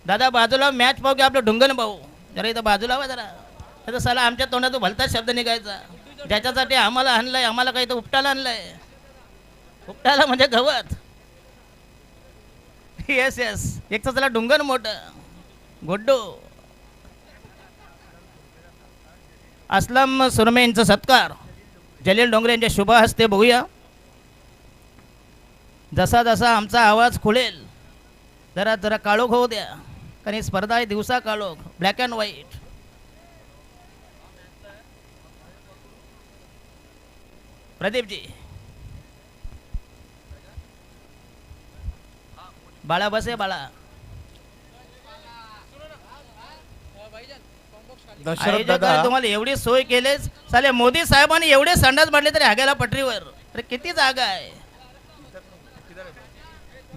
दादा बाजूला मॅच पाहू की आपलं ढुंगण पाहू जरा इथं बाजूला हवा जरा तर साला आमच्या तोंडातून भलताच शब्द निघायचा ज्याच्यासाठी आम्हाला आणलंय आम्हाला काही तर उपटायला आणलंय उपटायला म्हणजे गवत येस येस एक तर चला ढुंगण मोठं गोड्डू असलम सुरमे यांचा सत्कार जलील डोंगरे यांच्या शुभ हस्ते बघूया जसा जसा आमचा आवाज खुलेल जरा जरा काळोख होऊ द्या कारण ही स्पर्धा आहे दिवसा काळोख ब्लॅक अँड व्हाईट प्रदीपजी बाळा बसे बाळा आयोजकांनी तुम्हाला एवढी सोय केलीच साले मोदी साहेबांनी एवढे संडास बांधले तरी हागायला पटरीवर अरे किती जागा आहे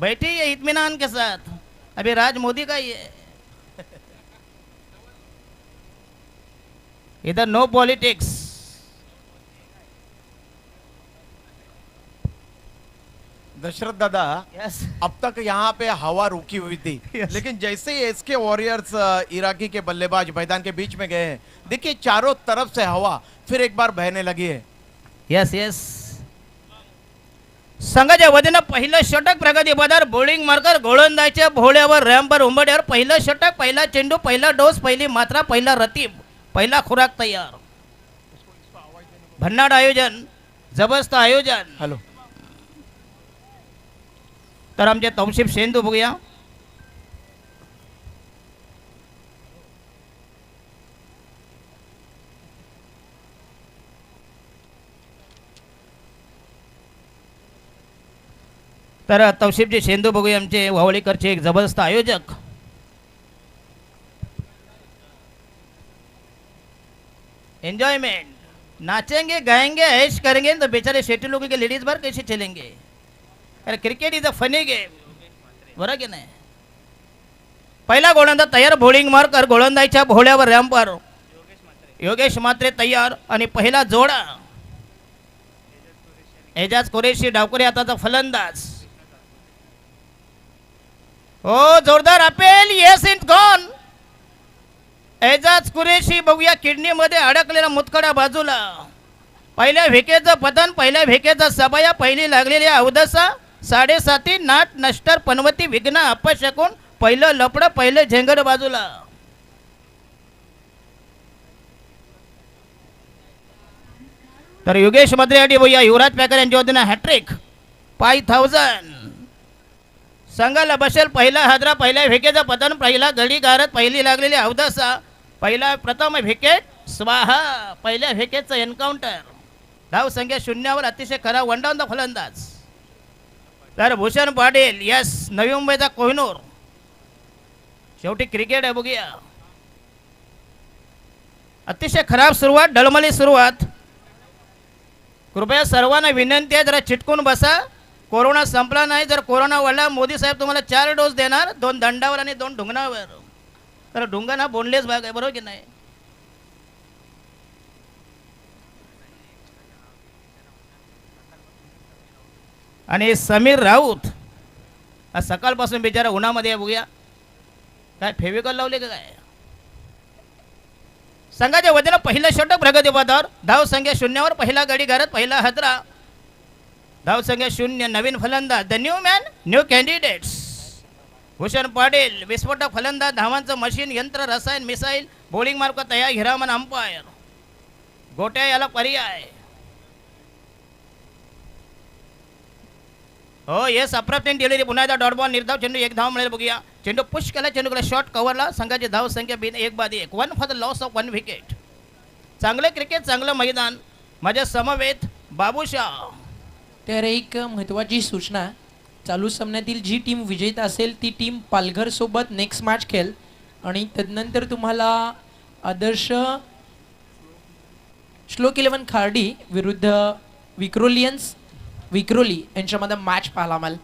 बैठी है इत्मीनान के साथ अभी राज मोदी का ही है इधर नो पॉलिटिक्स दशरथ दादा यस अब तक यहाँ पे हवा रुकी हुई थी लेकिन जैसे ही एसके वॉरियर्स इराकी के बल्लेबाज मैदान के बीच में गए हैं देखिए चारों तरफ से हवा फिर एक बार बहने लगी है यस यस संघाच्या वतीनं पहिलं षटक प्रगती पदार बोलिंग मार्कर गोलंदाजच्या भोळ्यावर रॅम्पवर उंबड्यावर पहिलं षटक पहिला चेंडू पहिला डोस पहिली मात्रा पहिला रतीब पहिला खुराक तयार भन्नाट आयोजन जबरदस्त आयोजन हेलो तर आमचे तौशिफ शेंदू बघूया तर तौशिफजी शेंदू बघूया आमचे वावळीकरचे एक जबरदस्त आयोजक एंजॉयमेंट नाचेंगे गाएंगे ऐश करेंगे तो बेचारे शेट्टी लोगों के लेडीज बार कैसे चलेंगे अरे cricket is a funny game बरं की नाही पहिला गोलंदाज तयार बॉलिंग मार्कर गोलंदाजच्या भोळ्यावर रॅम्पवर योगेश मात्रे तयार आणि पहिला जोडा एजाज कुरेशी डावकरी आताचा फलंदाज हो जोरदार अपेल येस इन गॉन एजाज कुरेशी बघूया किडनी मध्ये अडकलेला मुतखडा बाजूला पहिल्या भेकेचं पतन पहिल्या भेकेचा सबाया पहिली लागलेली अवदसा 7.5 नाट नष्टर पनवती विघ्न अपशकून पहिलं लपड पहिलं झेंगड बाजूला तर योगेश मद्रेसाठी बघूया युवराज पॅकर यांच्या वतीनं हॅट्रिक 5000 संघाला बसेल पहिला हादरा पहिल्या विकेचा पतन पहिला गडी गारत पहिली लागलेली अवदसा पहिला प्रथम विकेट स्वाहा पहिल्या विकेटचं एन्काउंटर धाव संख्या 0वर अतिशय खरा वन डाऊन द फलंदाज तर भूषण पाटील यस नवी मुंबईचा कोहिनूर शेवटी क्रिकेट आहे बघूया अतिशय खराब सुरुवात डळमळी सुरुवात कृपया सर्वांना विनंती आहे जरा चिटकून बसा कोरोना संपला नाही जर कोरोना वाढला मोदी साहेब तुम्हाला 4 डोस देणार 2 दंडावर आणि 2 ढुंगणावर तर ढुंगण हा बोनलेस भाग आहे बरोबर की नाही आणि समीर राऊत आज सकाळपासून बिचारा उन्हामध्ये बघूया काय फेविकॉल लावले का काय संघाच्या वतीनं पहिलं षटक प्रगती पथावर धाव संख्या 0वर पहिला गडी घरात पहिला हदरा धाव संख्या 0 नवीन फलंदाज the new man new candidates Bhushan Patil विस्फोटक फलंदाज धावांचं मशीन यंत्र रसायन मिसाईल बॉलिंग मार्क तयार हिरामन अंपायर गोट्या याला पर्याय हो येस अप्रतिम डिलिव्हरी पुन्हा एकदा डॉट बॉल निर्धाव चेंडू 1 धाव मिळेल बघूया चेंडू पुश केला चेंडूला शॉट कव्हरला संघाची धाव संख्या बिन 1-1 1 for the loss of 1 wicket चांगले क्रिकेट चांगलं मैदान माझ्या समवेत बाबूशाह तर एक महत्त्वाची सूचना चालू सामन्यातील जी टीम विजेता असेल ती टीम पालघर सोबत नेक्स्ट मॅच खेळेल आणि तदनंतर तुम्हाला आदर्श श्लोक 11 खार्डी विरुद्ध विक्रोली यांच्यामध्ये मॅच पाहायला मिळेल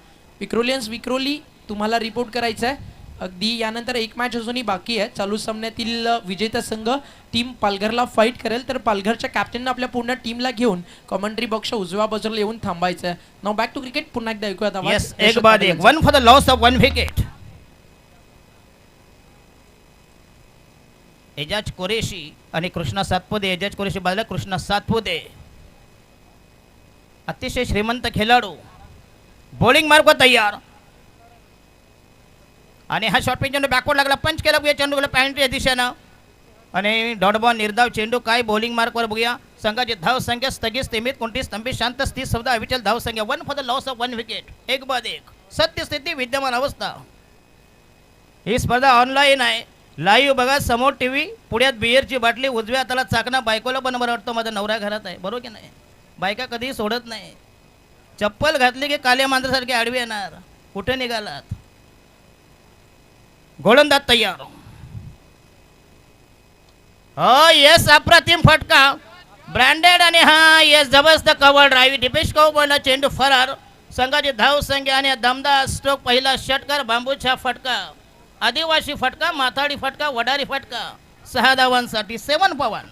विक्रोली तुम्हाला रिपोर्ट करायचं आहे अगदी यानंतर एक मॅच अजूनही बाकी आहे चालू सामन्यातील विजेता संघ टीम पालघरला फाईट करेल तर पालघरच्या कॅप्टनने आपल्या पूर्ण टीमला घेऊन कमेंट्री बॉक्सच्या उजव्या बाजूला येऊन थांबायचं आहे नाउ बॅक टू क्रिकेट पुन्हा एकदा ऐकूया yes 1-1 1 for the loss of 1 wicket Ejaz Qureshi आणि कृष्णा सातपुते. एजाज कुरेशी बाजूला, कृष्णा सातपुते. अतिशय श्रीमंत खेळाडू. बॉलिंग मार्ग तयार आणि हा शॉर्ट पिच चेंडू बॅकवर्ड लागला. पंच केला बघूया चेंडू गेला पॅन्ट्री या दिशेनं आणि डॉट बॉल निर्धाव चेंडू. काय बॉलिंग मार्कवर बघूया. संघाची धाव संख्या स्थगित स्थिमित कोणती स्तंभित शांत स्थित शब्द अविचल धाव संख्या 1 for the loss of 1 wicket. 1 सत्यस्थिती विद्यमान अवस्था. ही स्पर्धा ऑनलाईन आहे. लाईव्ह बघा समोर टीव्ही. पुढ्यात बिअरची बाटली, उजव्या हाताला चाकणा. बायकोला पण बरं वाटतं माझा नवरा घरात आहे. बरोबर की नाही. बायका कधीही सोडत नाही. चप्पल घातली की काल्या मांजरासारखी आडवी येणार. कुठे निघालात. गोलंदाज तयार. हो येस अप्रतिम फटका ब्रँडेड आणि हा येस जबरदस्त कव्हर ड्राईव्ह. डिपेश कव्हरला चेंडू फरार. संघाची धाव संख्या आणि दमदार स्ट्रोक. पहिला षटकार बांबूचा फटका. आदिवासी फटका, माथाडी फटका, वडारी फटका. 6 धावांसाठी 7 पवन.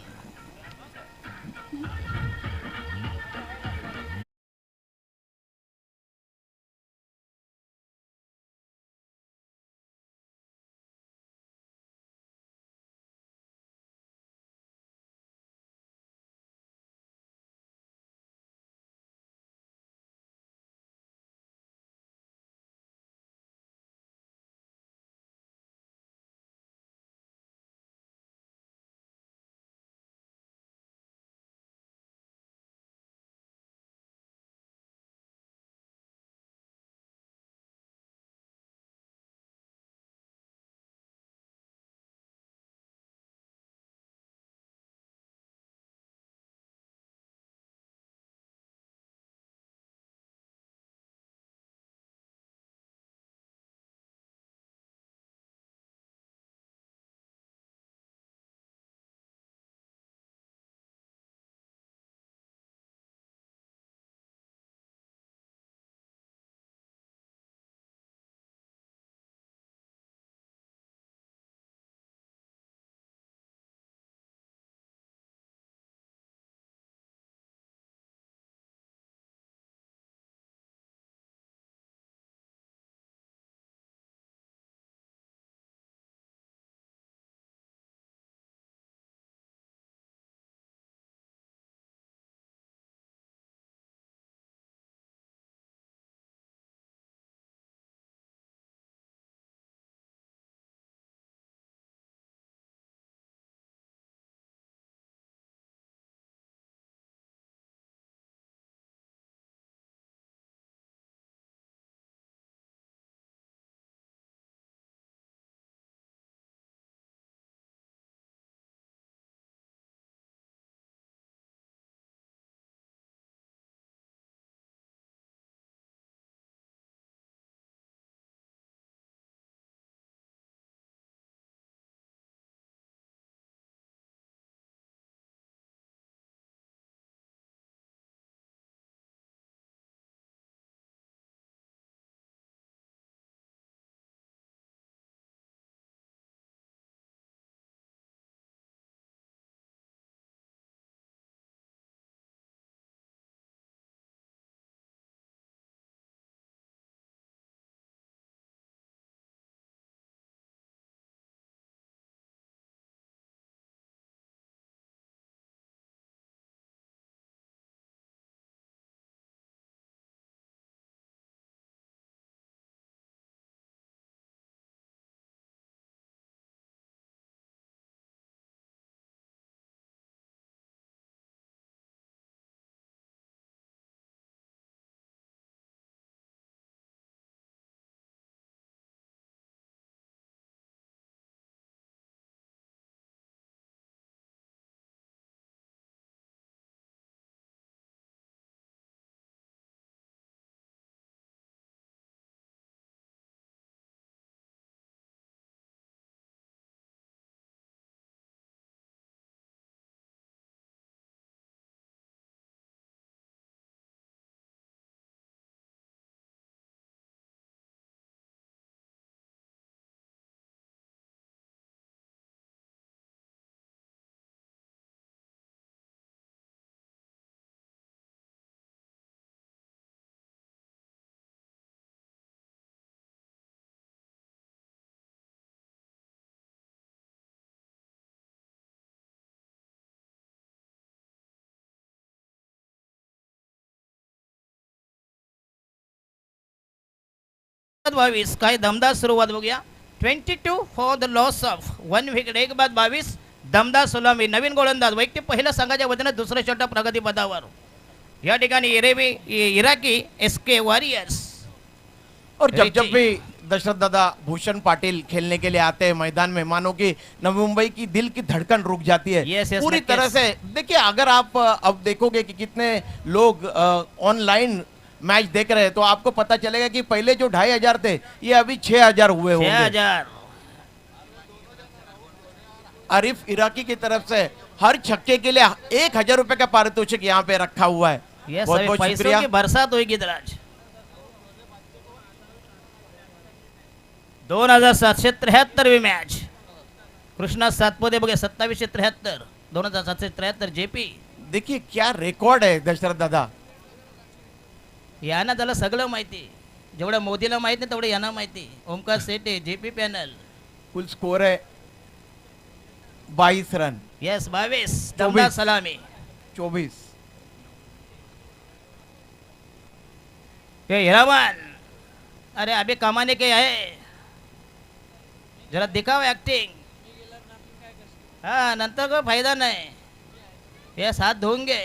22 काय दमदार सुरुवात बघूया 22 for the loss of 1 wicket एक बाद 22 दमदार सलामी नवीन गोलंदाज वैयक्तिक पहिल्या संघाच्या वतीने दुसरे षटक प्रगती पदावर या ठिकाणी इराकी एसके वॉरियर्स और जब जब रिची। भी दशरथ दादा भूषण पाटिल खेलने के लिए आते हैं मैदान में मानो कि नवी मुंबई की दिल की धड़कन रुक जाती है Yes, yes, पूरी नक्कीच। तरह से। देखिए अगर आप अब देखोगे कि कितने लोग ऑनलाइन मैच देख रहे हैं तो आपको पता चलेगा कि पहले जो 2500 थे ये अभी 6000 हुए होंगे। 6000 आरिफ इराकी की तरफ से हर छक्के के लिए 1000 रुपए का पारितोषिक यहाँ पे रखा हुआ है। ये बहुत सभी बहुत पैसों शुक्रिया। की बरसात होगी आज 2773 मॅच कृष्णा सातपुते बघे 2773 2773 जेपी देखिए क्या रिकॉर्ड है दशरथ दादा। यांना त्याला सगळं माहिती जेवढं मोदीला माहित नाही तेवढं यांना माहिती ओमकार सेटे जेपी पॅनल कुल स्कोर है 22 रन यस 22 दमदार सलामी 24। ये हिरामन अरे अभी कमाने के है जरा दिखाओ एक्टिंग हा नंतर कोई फायदा नाही हे साथ धुवूंगे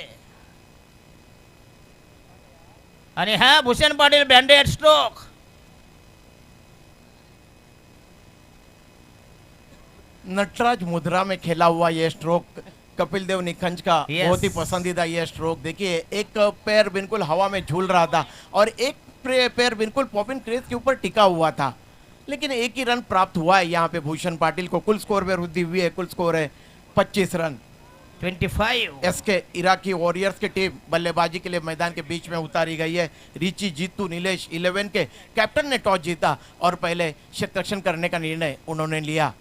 आणि हा भूषण पाटील बँडेड स्ट्रोक नटराज मुद्रा में खेला हुआ ये स्ट्रोक कपिल देव निखंज का Yes. बहुत ही पसंदीदा ये स्ट्रोक। देखिए एक पैर बिल्कुल हवा में झूल रहा था और एक पैर बिल्कुल पॉपिन क्रेज के ऊपर टिका हुआ था, लेकिन एक ही रन प्राप्त हुआ है यहाँ पे भूषण पाटिल को। कुल स्कोर में वृद्धि हुई है, कुल स्कोर है 25 रन। 25 एसके इराकी वॉरियर्स की टीम बल्लेबाजी के लिए मैदान के बीच में उतारी गई है। रिची जीतू नीलेश 11 के कैप्टन ने टॉस जीता और पहले क्षेत्ररक्षण करने का निर्णय उन्होंने लिया।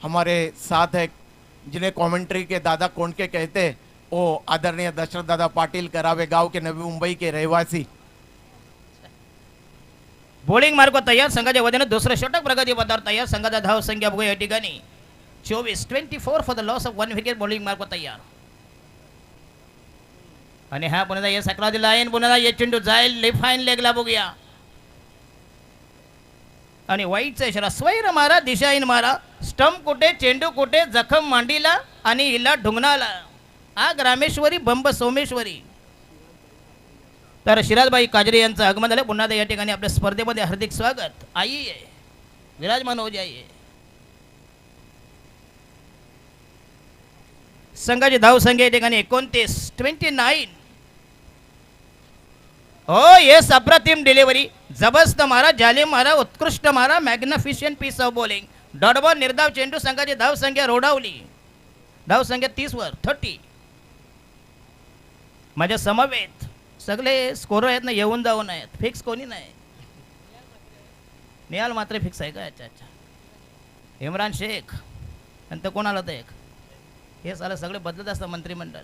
हमारे साथ है जिन्हें कमेंट्री के दादा कोंडके कहते हैं, वो आदरणीय दशरथ दादा पाटिल करावे गांव के नवी मुंबई के रहवासी। बॉलिंग मार्ग तयार संघाच्या वतीने दुसरं षटक प्रगती पदावर तयार संघाचा धाव संख्या बघूया या ठिकाणी 24 for the loss of 1 wicket bowling मार्ग तयार आणि हा पुन्हा या सकला लाईन पुन्हा या चेंडू जाईल लेफ्ट फाईन लेगला बघूया आणि वाईटचा इशारा स्वैर मारा दिशाहीन मारा स्टंप कुठे चेंडू कुठे जखम मांडीला आणि हिला ढुंगणाला आग रामेश्वरी बंब सोमेश्वरी। तर शिराजबाई काजरे यांचं आगमन झालं पुन्हा या ठिकाणी आपल्या स्पर्धेमध्ये हार्दिक स्वागत आइए विराजमान हो जाइए। संघाची धाव संख्या या ठिकाणी 29 हो येस अप्रतिम डिलिव्हरी जबरदस्त मारा जालिम मारा उत्कृष्ट मारा मॅग्निफिशियंट पीस ऑफ बॉलिंग डॉटबॉल निर्धाव चेंडू संघाची धाव संख्या रोडावली धाव संख्या 30 वर 30 माझ्या समवेत सगळे स्कोर आहेत ना येऊन जाऊन आहेत फिक्स कोणी नाही निहाल मात्र फिक्स आहे का अच्छा अच्छा इम्रान शेख नंतर कोणाला तर एक हे साला सगळे बदलत असतं मंत्रिमंडळ।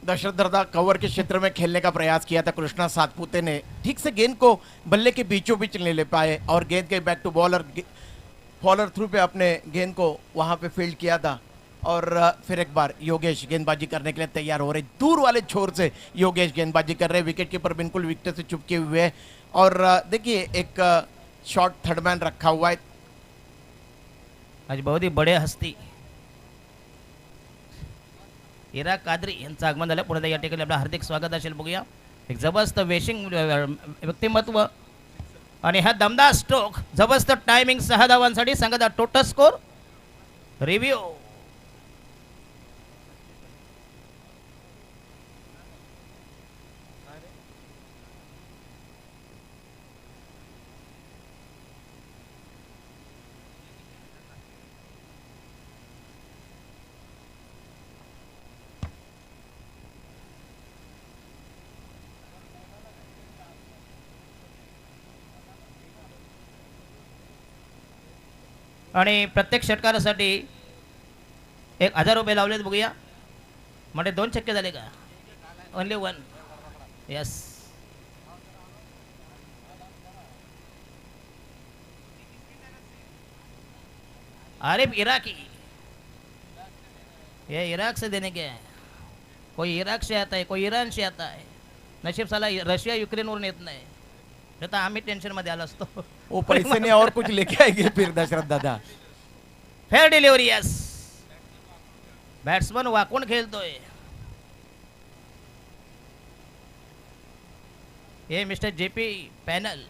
दशरथ दादा कवर के क्षेत्र में खेलने का प्रयास किया था, कृष्णा सातपुते ने ठीक से गेंद को बल्ले के बीचों बीच नहीं ले पाए और गेंद के back to bowler follow through पे अपने गेंद को वहां पे फील्ड किया था और फिर एक बार योगेश गेंदबाजी करने के लिए तैयार हो रहे। दूर वाले छोर से योगेश गेंदबाजी कर रहे, विकेट कीपर बिल्कुल विकेट से चुपके हुए हैं और देखिए एक शॉट थर्डमैन रखा हुआ है। आज बहुत ही बड़े हस्ती इरा कादरी यांचं आगमन झालं पुढे या ठिकाणी आपलं हार्दिक स्वागत असेल बघूया। एक जबरदस्त वेशिंग व्यक्तिमत्व आणि हा दमदार स्ट्रोक जबरदस्त टायमिंग 6 धावांसाठी संघाचा टोटल स्कोर रिव्ह्यू आणि प्रत्येक षटकारासाठी 1000 रुपये लावलेत बघूया। म्हणजे 2 छक्के झाले का ओनली 1 यस आरिफ इराकी ये इराक से देने के हैं कोई इराक से आता है कोई ईरान से आता है नशीब साला रशिया युक्रेनवरून येत नाही नाही तर आम्ही टेन्शनमध्ये आलो असतो. वो पैसे नहीं और कुछ लेके आएंगे फिर दशरथ दादा. Fair delivery yes. बॅट्समन वाकून खेळतोय. हे मिस्टर जेपी पॅनल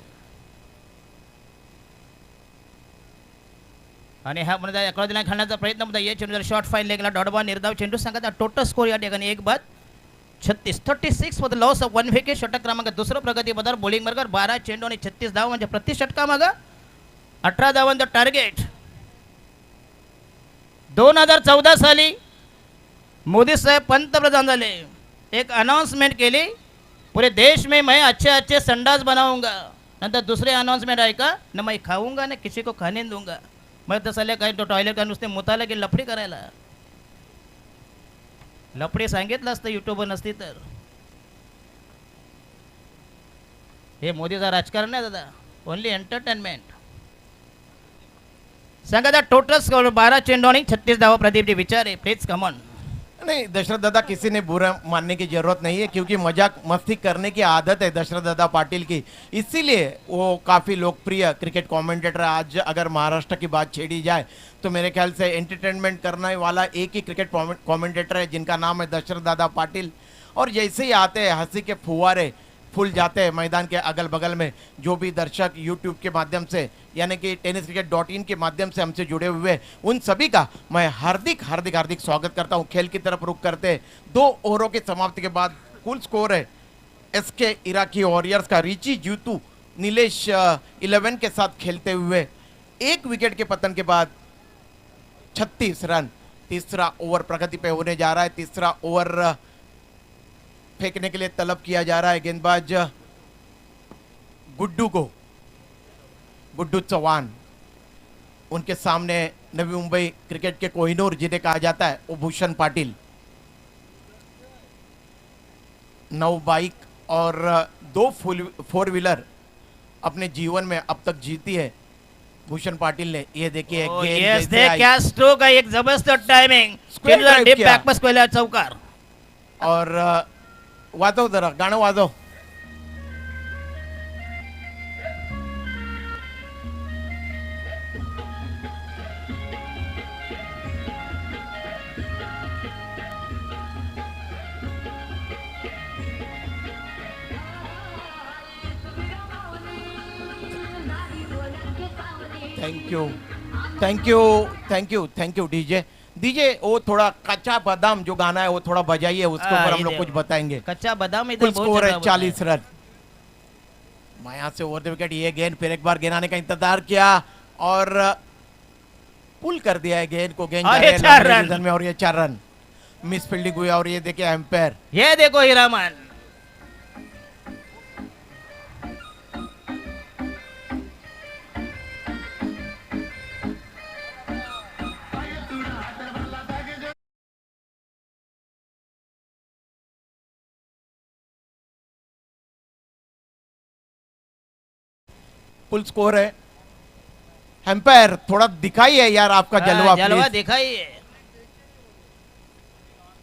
आणि हा म्हणजे अकराला खेळण्याचा प्रयत्न होता. या चेंडूला शॉर्ट फाईन लेगला डॉट बॉल निर्धाव चेंडू सांगता टोटल स्कोर या ठिकाणी 1 बाद 36 for the loss of 1 wicket. षटक क्रमांक दुसरं प्रगती पदार बॉलिंग मार्गर 12 चेंडू आणि 36 धाव म्हणजे प्रति षटकामागं 18 धावांचं टार्गेट. 2014 साली मोदी साहेब पंतप्रधान झाले. एक अनाउन्समेंट केली पूरे देश में मैं अच्छे अच्छे संडास बनाऊंगा. नंतर दुसरे अनाउन्समेंट आहे का न मैं खाऊंगा ना किसी को खाने दूंगा. मग तसं काही तो टॉयलेट का नुसते मुताला की लफडी करायला. लफडी सांगितलं असतं युट्यूबवर नसती तर. हे मोदीचा राजकारण नाही दादा ओनली एंटरटेनमेंट. सांगा टोटल स्कोर 12 चेंडू आणि 36 धावा. प्रदीपजी विचारे प्लीज कमॉन. नहीं दशरथ दादा किसी ने बुरा मानने की जरूरत नहीं है क्योंकि मजाक मस्ती करने की आदत है दशरथ दादा पाटिल की. इसीलिए वो काफ़ी लोकप्रिय क्रिकेट कमेंटेटर. आज अगर महाराष्ट्र की बात छेड़ी जाए तो मेरे ख्याल से एंटरटेनमेंट करने वाला एक ही क्रिकेट कमेंटेटर है जिनका नाम है दशरथ दादा पाटिल. और जैसे ही आते हैं हंसी के फुहारे फूल जाते हैं मैदान के अगल बगल में. जो भी दर्शक यूट्यूब के माध्यम से यानी कि tenniscricket.in के माध्यम से हमसे जुड़े हुए उन सभी का मैं हार्दिक हार्दिक हार्दिक स्वागत करता हूं. खेल की तरफ रुख करते 2 ओवरों की समाप्ति के बाद कुल स्कोर है एसके इराकी वॉरियर्स का. रिची ज्यूतू नीलेश 11 के साथ खेलते हुए 1 विकेट के पतन के बाद 36 रन. तीसरा ओवर प्रगति पे होने जा रहा है. तीसरा ओवर फेंकने के लिए तलब किया जा रहा है गेंदबाज गुड्डू चौहान. उनके सामने नवी मुंबई क्रिकेट के कोहिनूर जिन्हें कहा जाता है वो भूषण पाटिल. 9 बाइक और 2 फोर व्हीलर अपने जीवन में अब तक जीती है भूषण पाटिल ने. ये देखिए यस दे क्या स्ट्रोक आहे. एक जबरदस्त टायमिंग. Square drive डीप किया. बॅक पास पहिला चौकार. और वाजव जरा गाणं वाजव. थैंक यू डीजे वो थोड़ा कच्चा बादाम जो गाना है वो थोड़ा बजाइए उसके ऊपर हम लोग कुछ बताएंगे. कच्चा बादाम इधर कुल बहुत स्कोर है जगह 40 रन. मैं यहाँ से ओवर द विकेट ये गेंद फिर एक बार गेंद आने का इंतजार किया और पुल कर दिया है गेंद को. गेंद जा और रही ये है 4 लंबे रन. डिवीजन में और ये 4 रन. मिस फील्डिंग हुई और ये देखिए एम्पायर. ये देखो हीरामन. फुल स्कोर है. एम्पायर थोड़ा दिखाइए यार आपका जलवा जलवा प्लीज. दिखाइए.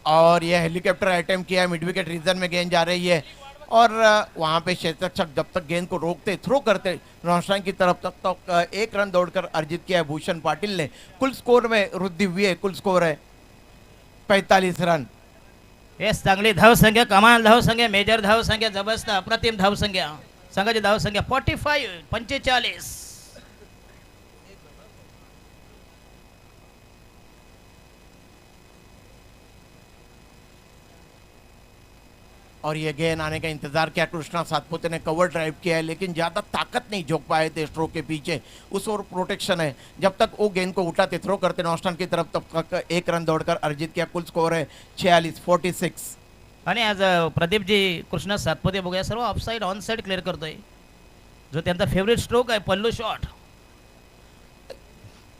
और ये हेलीकॉप्टर अटेम्प्ट किया है. मिड विकेट रीजन में गेंद जा रही है और वहां पे क्षेत्ररक्षक जब तक गेंद को रोकते थ्रो करते नॉनस्ट्राइक की तरफ तक 1 रन दौड़कर अर्जित किया है भूषण पाटिल ने. कुल स्कोर में वृद्धि हुई है. कुल स्कोर है 45 रन. येस चांगली धावसंख्या कमाल धावसंख्या मेजर धावसंख्या जबरदस्त अप्रतिम धावसंख्या. संघाची धावसंख्या 45. और ये गेंद आने का इंतजार किया. कृष्णा सातपुते ने कवर ड्राइव किया है लेकिन ज्यादा ताकत नहीं झोंक पाए थे स्ट्रोक के पीछे. उस ओर प्रोटेक्शन है. जब तक वो गेंद को उठाते थ्रो करते नॉस्टन की तरफ तब तक 1 रन दौड़कर अर्जित किया. कुल स्कोर है 46. आणि आज प्रदीपजी कृष्णा सातपुते बघूया सर्व ऑफसाईड ऑन साईड क्लिअर करतोय. जो त्यांचा फेवरेट स्ट्रोक आहे पल्लू शॉट.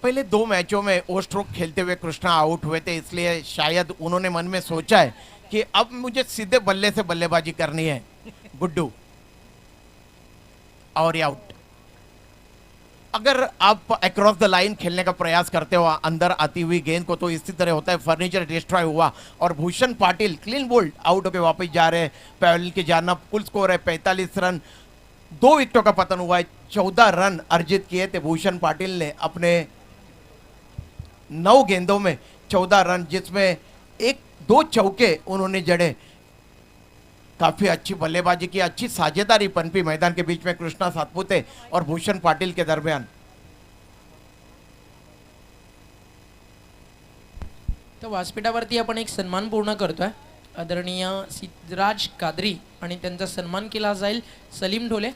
पहले 2 मैचों में वो स्ट्रोक खेलते हुए कृष्णा आउट हुए थे इसलिए शायद उन्होंने मन में सोचा है कि अब मुझे सीधे बल्ले से बल्लेबाजी करनी है. गुड्डू और आउट. अगर आप अक्रॉस द लाइन खेलने का प्रयास करते हो अंदर आती हुई गेंद को, तो इसी तरह होता है। फर्नीचर डिस्ट्रॉय हुआ और Bhushan Patil clean bowled out होकर वापस जा रहे हैं पैवेलियन की जानब। कुल स्कोर है 45 रन, 2 विकेटों का पतन हुआ है। 14 रन अर्जित किए थे भूषण पाटिल ने अपने 9 गेंदों में 14 रन, जिसमें 1-2 चौके उन्होंने जड़े। काफी अच्छी बल्लेबाजी की, अच्छी साझेदारी पनपी मैदान के बीच में कृष्णा सातपुते और भूषण पाटिल के दरमियान। तर व्यासपीठावरती आपण एक सन्मान पूर्ण करतोय. आदरणीय सिराज कादरी आणि त्यांचा सन्मान केला जाईल. सलीम ढोले.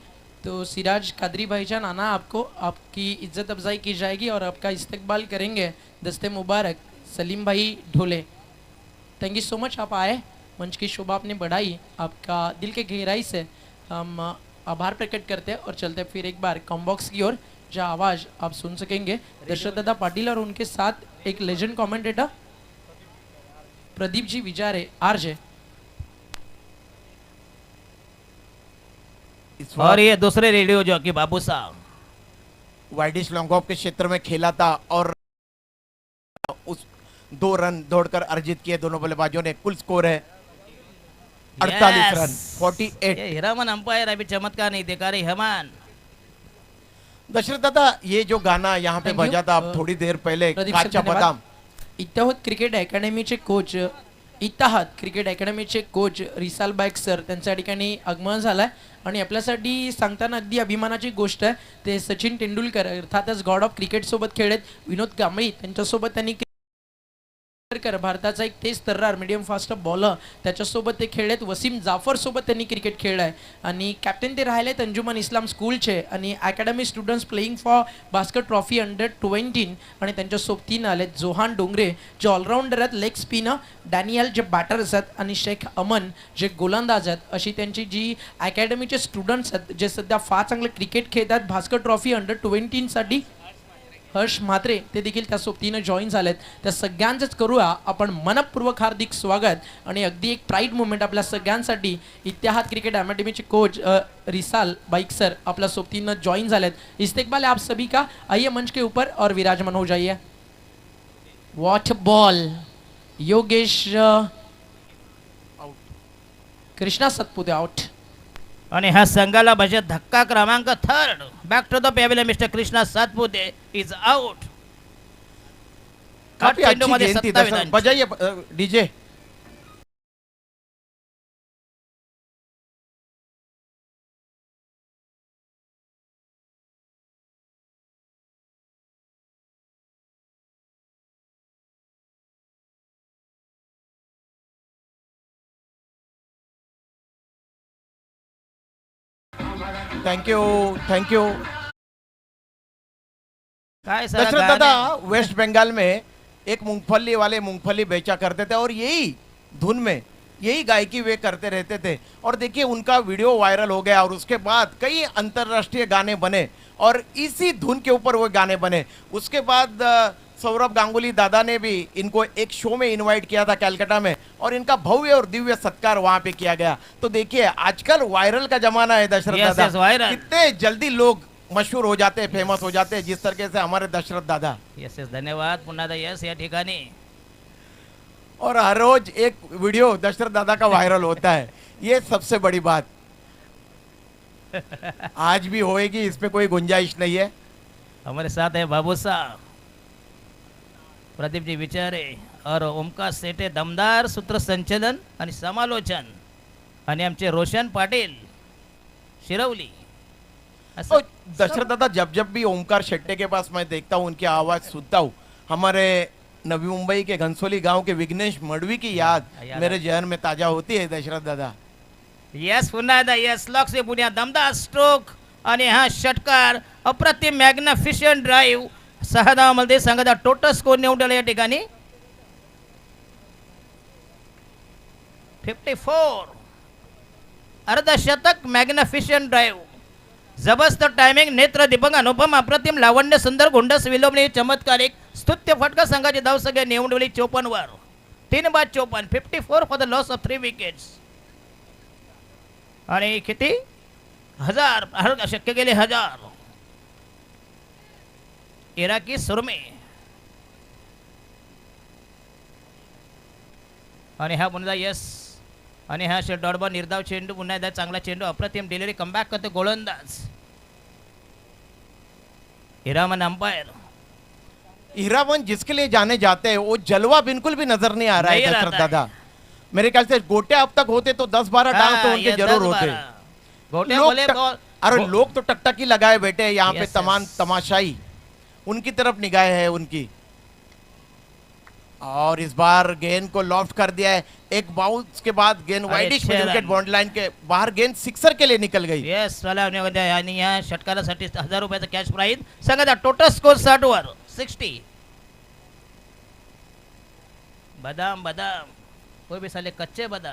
तो सिराज कादरी भाईजान आना, आपको आपकी इज्जत अफजाई की जाएगी और आपका इस्तकबाल करेंगे. दस्ते मुबारक सलीम भाई Dhole. Thank you so much, आप आए, मंच की शोभा आपने बढ़ाई. आपका दिल के गहराई से हम आभार प्रकट करते हैं और चलते फिर एक बार कॉम्बॉक्स की ओर, जहाँ आवाज़ आप सुन सकेंगे दशरथ दादा पाटिल और उनके साथ एक लेजेंड कमेंटेटर प्रदीप जी विचारे आरजे. और ये दूसरे रेडियो जॉकी बाबू साहब वाइडिश लॉन्ग ऑफ के क्षेत्र में खेला था और उस 2 रन दौड़कर अर्जित किए दोनों बल्लेबाजों ने. कुल स्कोर है 48 रन, 48. ये हिरामन अंपायर अभी चमत्कार नहीं दिखा रही. हेमान दशरथ दादा, ये जो गाना यहाँ पे Thank you. बजा था अब थोड़ी देर पहले, प्रदीप सर, काचा धन्यवाद. बदाम, इत्तेहाद क्रिकेट अकॅडमीचे कोच रिसाल बाईक सर त्यांच्या ठिकाणी आगमन झालंय आणि आपल्यासाठी सांगताना अगदी अभिमानाची गोष्ट आहे. ते सचिन तेंडुलकर अर्थातच गॉड ऑफ क्रिकेट सोबत खेळलेत. विनोद कांबळी त्यांच्यासोबत त्यांनी भारताचा एक तेज तर्रार मीडियम फास्ट बॉलर त्याच्यासोबत ते खेळलेत. वसीम जाफर सोबत त्यांनी क्रिकेट खेळलाय आणि कॅप्टन ते राहिलेत अंजुमन इस्लाम स्कूलचे आणि academy students playing for basket trophy under twenty आणि त्यांच्यासोबत 3 आलेत. जोहान डोंगरे जे ऑलराऊंडर आहेत, लेग स्पिनर, डॅनियल जे बॅटर्स आहेत आणि शेख अमन जे गोलंदाज आहेत. अशी त्यांची जी अकॅडमीचे स्टुडंट्स आहेत जे सध्या फार चांगले क्रिकेट खेळतात. बास्केट ट्रॉफी अंडर-20 साठी हर्ष म्हात्रे ते देखील त्या सोबतीनं जॉईन झालेत. त्या सगळ्यांचंच करूया आपण मनपूर्वक हार्दिक स्वागत आणि अगदी एक प्राईड मोमेंट आपल्या सगळ्यांसाठी. इत्तेहाद क्रिकेट अकॅडमीचे कोच रिसाल बाइक सर आपल्या सोबतीनं जॉईन झालेत. इस्तेकबाल आप सभी का, आइए मंच के ऊपर और विराजमान हो जाइए. What ball, Yogesh Krishna Satpute out. आणि ह्या संघाला बजेट धक्का क्रमांक 3. Back to the pavilion mister Krishna Satpute is out. काफी अच्छी गेंद थी. दशरथ बजाइए DJ. Thank you, thank you. काय सर दशरथ दादा, वेस्ट बंगाल में एक मूंगफली वाले मूंगफली बेचा करते थे और यही धुन में यही गायकी वे करते रहते थे. और देखिए उनका वीडियो वायरल हो गया और उसके बाद कई अंतर्राष्ट्रीय गाने बने और इसी धुन के ऊपर वो गाने बने. उसके बाद सौरभ गांगुली दादा ने भी इनको एक शो में इनवाइट किया था कलकत्ता में और इनका भव्य और दिव्य सत्कार वहां पे किया गया. तो देखिए आजकल वायरल का जमाना है दशरथ Yes, दादा. yes, viral. कितने जल्दी लोग मशहूर हो जाते हैं, फेमस हो जाते हैं, जिस तरीके से हमारे दशरथ दादा. यस यस धन्यवाद पुन्हा यस या ठिकाणी. और हर रोज एक वीडियो दशरथ दादा का वायरल होता है, ये सबसे बड़ी बात. आज भी होएगी, इसमें कोई गुंजाइश नहीं है. हमारे साथ है बाबू साहब, प्रदीप जी विचारे और ओमकार सेठे दमदार सूत्र संचलन आणि समालोचन आणि आमचे रोशन पाटील शिरवली. तो दशरथ दादा, जब जब भी ओमकार शेट्टे के पास मैं देखता हूँ, उनकी आवाज सुनता हूँ, हमारे नवी मुंबई के घनसोली गांव के विघ्नेश मडवी की याद मेरे जहन में ताजा होती है दशरथ दादा. यस पुन्हा एकदा यस लॉक से पुण्या दमदार स्ट्रोक आणि हा षटकार अप्रतिम मॅग्निफिशियंट ड्राईव्ह. 6 धावांमध्ये संघाचा टोटल स्कोर नेऊन ठेवला या ठिकाणी 54. अर्धशतक मॅग्निफिशियंट ड्राईव्ह, जबरदस्त टायमिंग, नेत्र दीपक, अनुपम, अप्रतिम लावण्य, सुंदर गोंडस विलोमणी, चमत्कारिक स्तुत्य फटका. संघाची धाव सगळे नेऊन ठेवली 54 वर. 3 बाद 54, 54 for the loss of 3 wickets. आणि किती 1000 शक्य केले 1000. इराकी सुरमे आणि हा पुन्हा यस आणि हा डॉट बॉल निर्धाव चेंडू पुन्हा एकदा चांगला चेंडू अप्रतिम डिलिव्हरी कमबॅक करतो गोलंदाज हिरामन अंपायर हीरावन जिसके लिए जाने जाते हैं वो जलवा बिल्कुल भी नजर नहीं आ रहा है नहीं दशरथ रहता दादा। मेरे ख्याल से गोटे अब तक होते तो 10-12 डांस तो उनके जरूर होते। गोटे लोग बोले अरे लोग तो टकटकी लगाए बैठे हैं यहाँ पे Yes, तमाम yes. तमाशाई उनकी तरफ निगाह है उनकी। और इस बार गेंद को लॉफ्ट कर दिया है, एक बाउंस के बाद गेंद वाइडिश छह विकेट रन। बाउंड लाइन के बाहर गेंद सिक्सर के लिए निकल गई। येस वाला आणि या षटकारासाठी 1000 रुपयाचा कॅश प्राइज सांगा टोटल स्कोर 60 वर 60 बदाम बदाम कोई भी साले कच्चे बदाम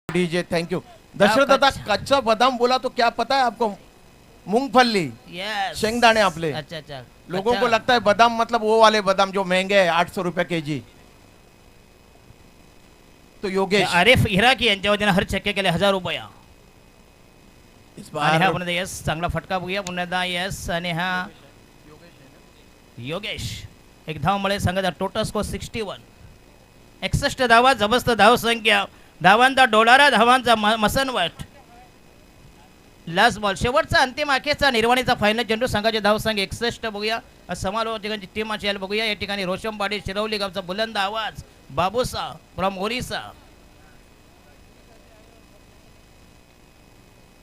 डीजे थैंक यू। दशरथ दादा कच्चा बादाम बोला तो क्या पता है आपको? मूंगफली यस शेंगदाणे आपले। अच्छा अच्छा लोगों को लगता है बादाम मतलब वो वाले बादाम जो महंगे हैं 800 रुपए केजी। तो योगेश आरिफ इराकी यांच्या वतीने हर चक्के केले 1000 रुपया इस आणि हा बार पुन्हा यस चांगला फटका बघूया पुन्हा एकदा यस आणि हा योगेश एक धाव मुळे संघाचा टोटल स्कोर 61 61 धावा जबरदस्त धाव संख्या धावांचा डोलारा धावांचा मसनवट लास्ट बॉल शेवटचा अंतिम आखेचा निर्वाणीचा फायनल चेंडू संघाचे धाव संघ 61 बघूया समालोचकांची टीम असेल बघूया या ठिकाणी रोशमपाडी शिरवली गावचा बुलंद आवाज बाबूसा फ्रॉम ओरिसा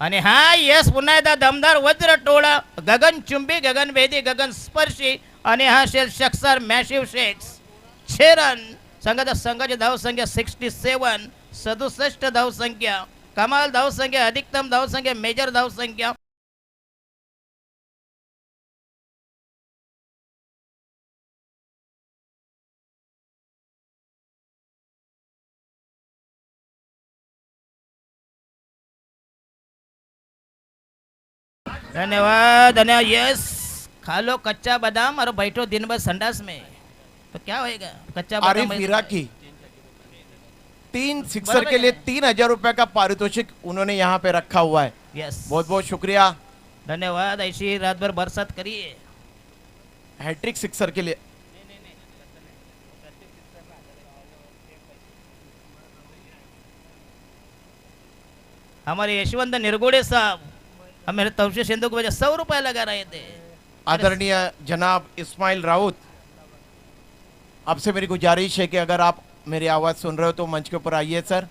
आणि हा यस पुन्हा एकदा दमदार वज्र टोळा गगन चुंबी गगन वेदी गगन स्पर्शी आणि हा शेल शख्सर मॅशिव शेक्स 6 रन संघाचे धाव संख्या 67 67 धाव संख्या कमाल धाव संख्या अधिकतम धाव संख्या मेजर धाव संख्या धन्यवाद यस खा लो कच्चा बादाम और बैठो दिन भर संडास में तो क्या होएगा कच्चा बादाम आरिफ इराकी 3 सिक्सर के लिए 3000 रुपए का पारितोषिक उन्होंने यहाँ पे रखा हुआ है। यस बहुत बहुत शुक्रिया। धन्यवाद ऐसी रात भर बरसात करिए हैट्रिक सिक्सर के लिए हमारे यशवंत निरगुड़े साहब हमें तवशीर सिंधु को वजह 100 रुपए लगा रहे थे आदरणीय जनाब इस्माइल राउत, आपसे मेरी गुजारिश है कि अगर आप मेरी आवाज सुन रहे हो तो मंच के ऊपर आइए सर।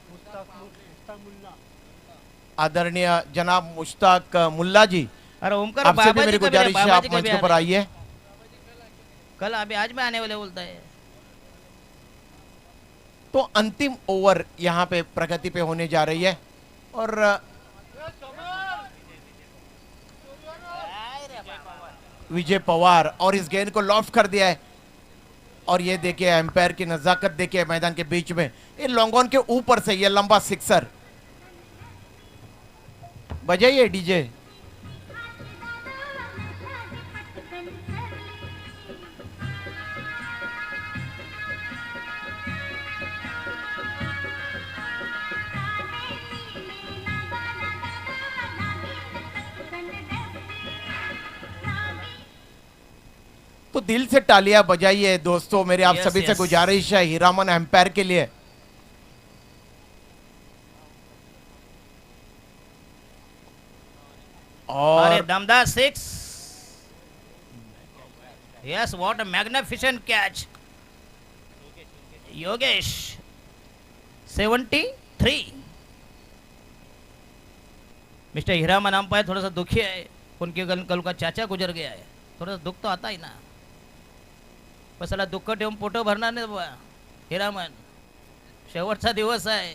आदरणीय जनाब मुश्ताक मुल्ला जी, अरे ओमकार आपसे भी बाबा मेरी जी गुजारिश है आप मंच के ऊपर आइए। कल अभी आज में आने वाले बोलता है तो अंतिम ओवर यहाँ पे प्रगति पे होने जा रही है और विजय पवार और इस गेंद को लॉफ्ट कर दिया है और ये देखिए एम्पायर की नजाकत देखिए मैदान के बीच में ये लॉन्ग ऑन के ऊपर से ये लंबा सिक्सर बजाइए डीजे। तो दिल से तालियां बजाइए दोस्तों, मेरे आप Yes, सभी से yes. गुजारिश है हीरामन एम्पायर के लिए। अरे और दमदार 6 yes what a magnificent catch Yogesh 73 mister Hiraman umpire थोड़ा सा दुखी है उनके कल का चाचा गुजर गया है थोड़ा सा दुख तो आता ही ना पण साला दुःख ठेवून पोटं भरणार नाही बाबा हिरामन शेवटचा दिवस आहे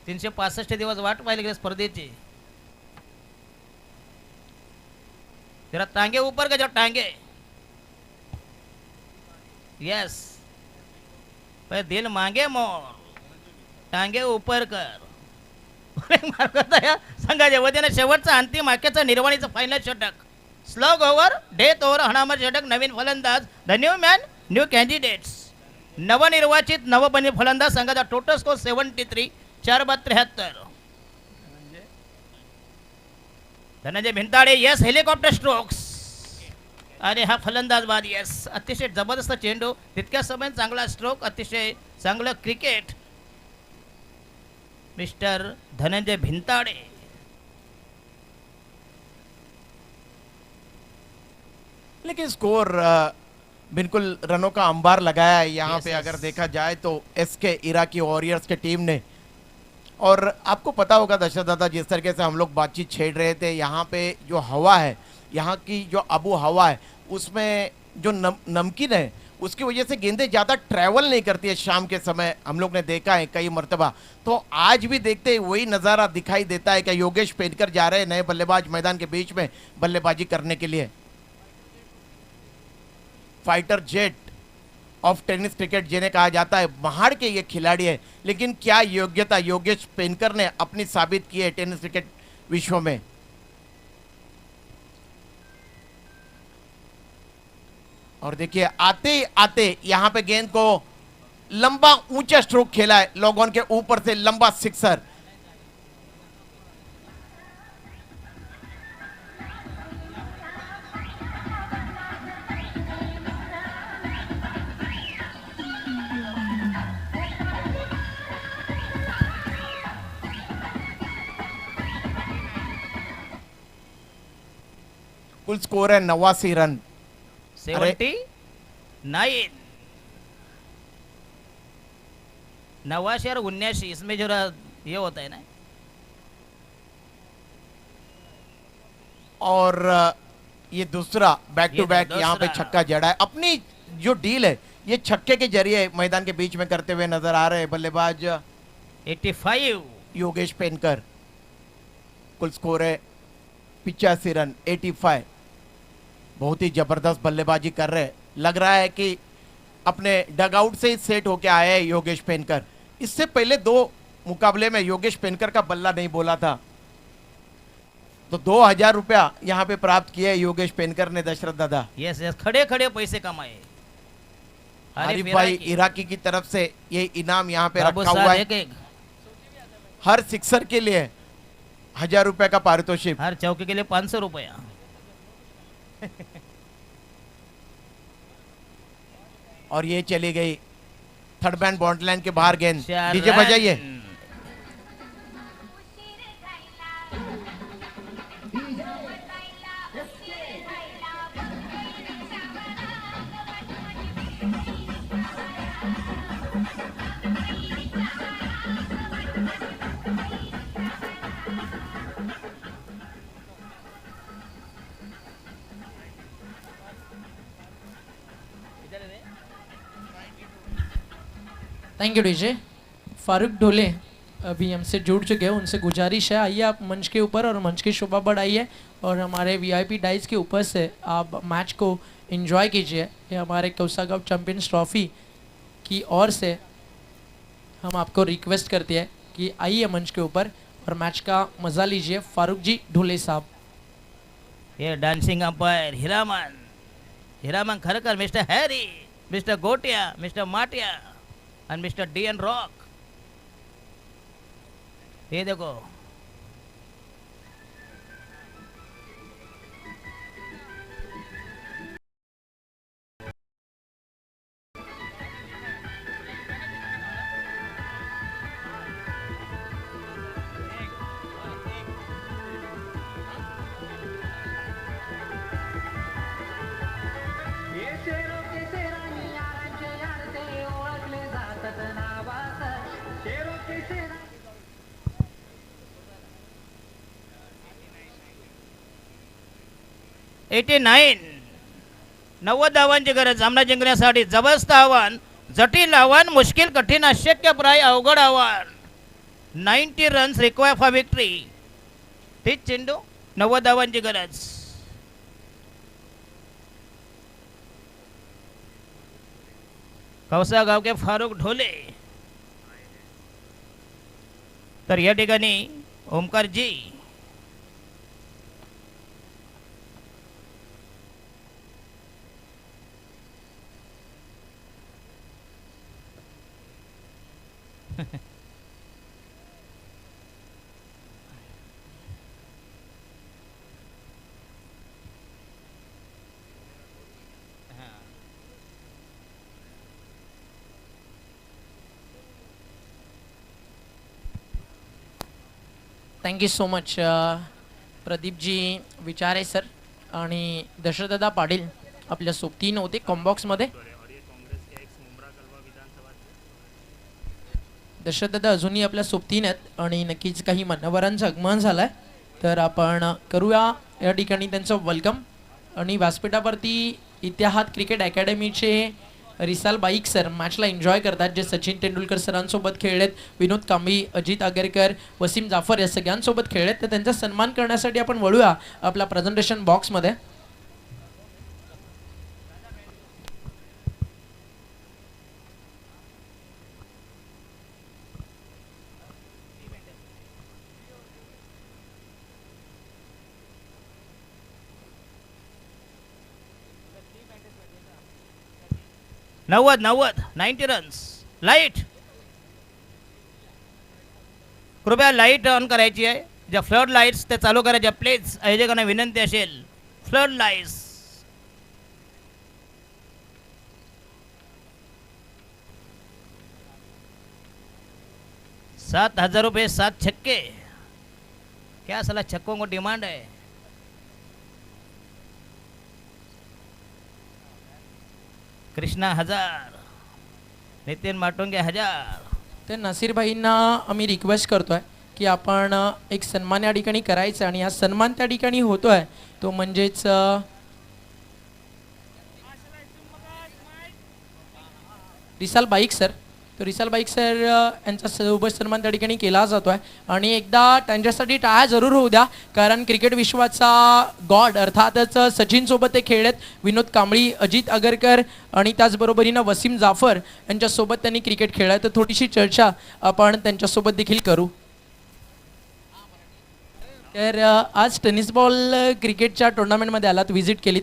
365 दिवस वाट पाहिली गेली स्पर्धेची जरा टांगे ऊपर का जरा टांगे यस पर दिल मांगे मोर टांगे ऊपर कर संघाच्या वतीने शेवटचा अंतिम आखेचा निर्वाणीचा फायनल षटक स्लग ओव्हर डेथ ओव्हर हणामत षटक नवीन फलंदाज the new man new candidates नवनिर्वाचित नवबनी फलंदाज संघाचा total score 73 4-73. Dhananjay Bhintade yes helicopter strokes आणि हा फलंदाज बाद यस. अतिशय जबरदस्त चेंडू, तितक्या समय चांगला स्ट्रोक, अतिशय चांगलं क्रिकेट मिस्टर धनंजय भिंताडे. लेकिन स्कोर बिल्कुल रनों का अंबार लगाया है यहाँ Yes, पे. yes. अगर देखा जाए तो एसके इराकी वॉरियर्स के टीम ने, और आपको पता होगा दशरथ दादा, जिस तरीके से हम लोग बातचीत छेड़ रहे थे, यहाँ पे जो हवा है, यहाँ की जो आबो हवा है, उसमें जो नमकीन है, उसकी वजह से गेंदें ज़्यादा ट्रैवल नहीं करती है शाम के समय. हम लोग ने देखा है कई मर्तबा. तो आज भी देखते ही वही नज़ारा दिखाई देता है कि योगेश पेनकर जा रहे हैं नए बल्लेबाज मैदान के बीच में बल्लेबाजी करने के लिए. Fighter jet of tennis cricket जिन्हें कहा जाता है, बाहर के ये खिलाड़ी है, लेकिन क्या योग्यता योगेश पेनकर ने अपनी साबित की है टेनिस क्रिकेट विश्व में. और देखिए आते ही आते यहां पे गेंद को लंबा ऊंचा स्ट्रोक खेला है, लॉग ऑन के ऊपर से लंबा सिक्सर. कुल स्कोर है 89 रन. 79 89 और 79, इसमें जरा ये होता है ना. और ये दूसरा बैक ये टू बैक दूसरा. यहाँ पे छक्का जड़ा है. अपनी जो डील है ये छक्के के जरिए मैदान के बीच में करते हुए नजर आ रहे हैं बल्लेबाज 85. योगेश पेनकर. कुल स्कोर है 85 रन. 85. बहुत ही जबरदस्त बल्लेबाजी कर रहे हैं. लग रहा है कि अपने डगआउट से ही सेट होके आए हैं योगेश पेनकर. इससे पहले 2 मुकाबले में योगेश पेनकर का बल्ला नहीं बोला था. तो 2000 रुपया यहाँ पे प्राप्त किए योगेश पेनकर ने दशरथ दादा. यस यस, खड़े खड़े पैसे कमाए. आरिफ भाई इराकी की तरफ से ये इनाम यहाँ पे बाबू रखा हुआ साहब है. एक हर सिक्सर के लिए 1000 रुपए का पारितोषिक. हर चौके के लिए 500 रुपया. और ये चली गई थर्ड मैन बॉन्डलैंड के बाहर गेंद. 4 डीजे रन. बजाइए. Thank you DJ. Farooq Dhole अभी हमसे जुड़ चुके हैं, उनसे गुजारिश है आइए आप मंच के ऊपर और मंच की शोभा बढ़ाइए और हमारे वीआईपी डाइस के ऊपर से आप मैच को एंजॉय कीजिए. ये हमारे कौसा कप चैंपियंस ट्रॉफी की ओर से हम आपको रिक्वेस्ट करते हैं कि आइए मंच के ऊपर और मैच का मज़ा लीजिए. फारूक जी ढोले साहब. ये dancing umpire Hiraman Kharkar, mister Harry, mister Gotia, mister Matia और मिस्टर डीएन रॉक. ये देखो एटी 90 धावांची गरज सामना जिंकण्यासाठी. जबरदस्त आव्हान, जटिल आव्हान, मुश्किल, कठीण, अशक्यप्राय, अवघड आव्हान. 90 रन्स रिक्वायर फॉर विक्ट्री. तीच चेंडू, 90 धावांची गरज. कौसा गाव के फारूक ढोले. तर या ठिकाणी ओमकारजी थँक्यू सो मच प्रदीपजी विचारे सर आणि दशरथदा पाटील आपल्या सोबतीनं होते कॉम्बॉक्समध्ये. दशरथदा अजूनही आपल्या सोबतीनं आहेत आणि नक्कीच काही मान्यवरांचं आगमन झालं आहे, तर आपण करूया या ठिकाणी त्यांचं वेलकम. आणि व्यासपीठावरती इतिहाद क्रिकेट अकॅडमीचे रिसाल बाईक सर मॅचला एन्जॉय करतात, जे सचिन तेंडुलकर सरांसोबत खेळलेत, विनोद कांबळी, अजित आगरकर, वसीम जाफर या सगळ्यांसोबत खेळलेत. तर त्यांचा सन्मान करण्यासाठी आपण वळूया आपल्या प्रेझेंटेशन बॉक्समध्ये. नव्वद 90 रन्स. लाईट, कृपया लाईट ऑन करायची आहे. ज्या फ्लड लाईट्स ते चालू करायच्या प्लीज. आयोजकांना विनंती असेल, फ्लड लाईट्स. 7,000 रुपये 7 छक्के. क्या साला छक्कों को डिमांड है. कृष्णा 1000, नितीन माटुंगे 1000. तर नसीर भाईंना आम्ही रिक्वेस्ट करतोय की आपण एक सन्मान या ठिकाणी करायचा, आणि हा सन्मान त्या ठिकाणी होतोय तो म्हणजेच रिसाल बाईक सर. तो रिसाल बाईक सर यांचा सोबत सन्मान त्या ठिकाणी केला जातोय. आणि एकदा त्यांच्यासाठी टाळ्या जरूर होऊ द्या, कारण क्रिकेट विश्वाचा गॉड अर्थातच सचिन सोबत ते खेळलेत. विनोद कांबळी, अजित आगरकर आणि त्याचबरोबरीनं वसीम जाफर यांच्यासोबत त्यांनी क्रिकेट खेळलं. तर थोडीशी चर्चा आपण त्यांच्यासोबत देखील करू. तर आज टेनिस बॉल क्रिकेटच्या टुर्नामेंटमध्ये आलात, व्हिजिट केलीत.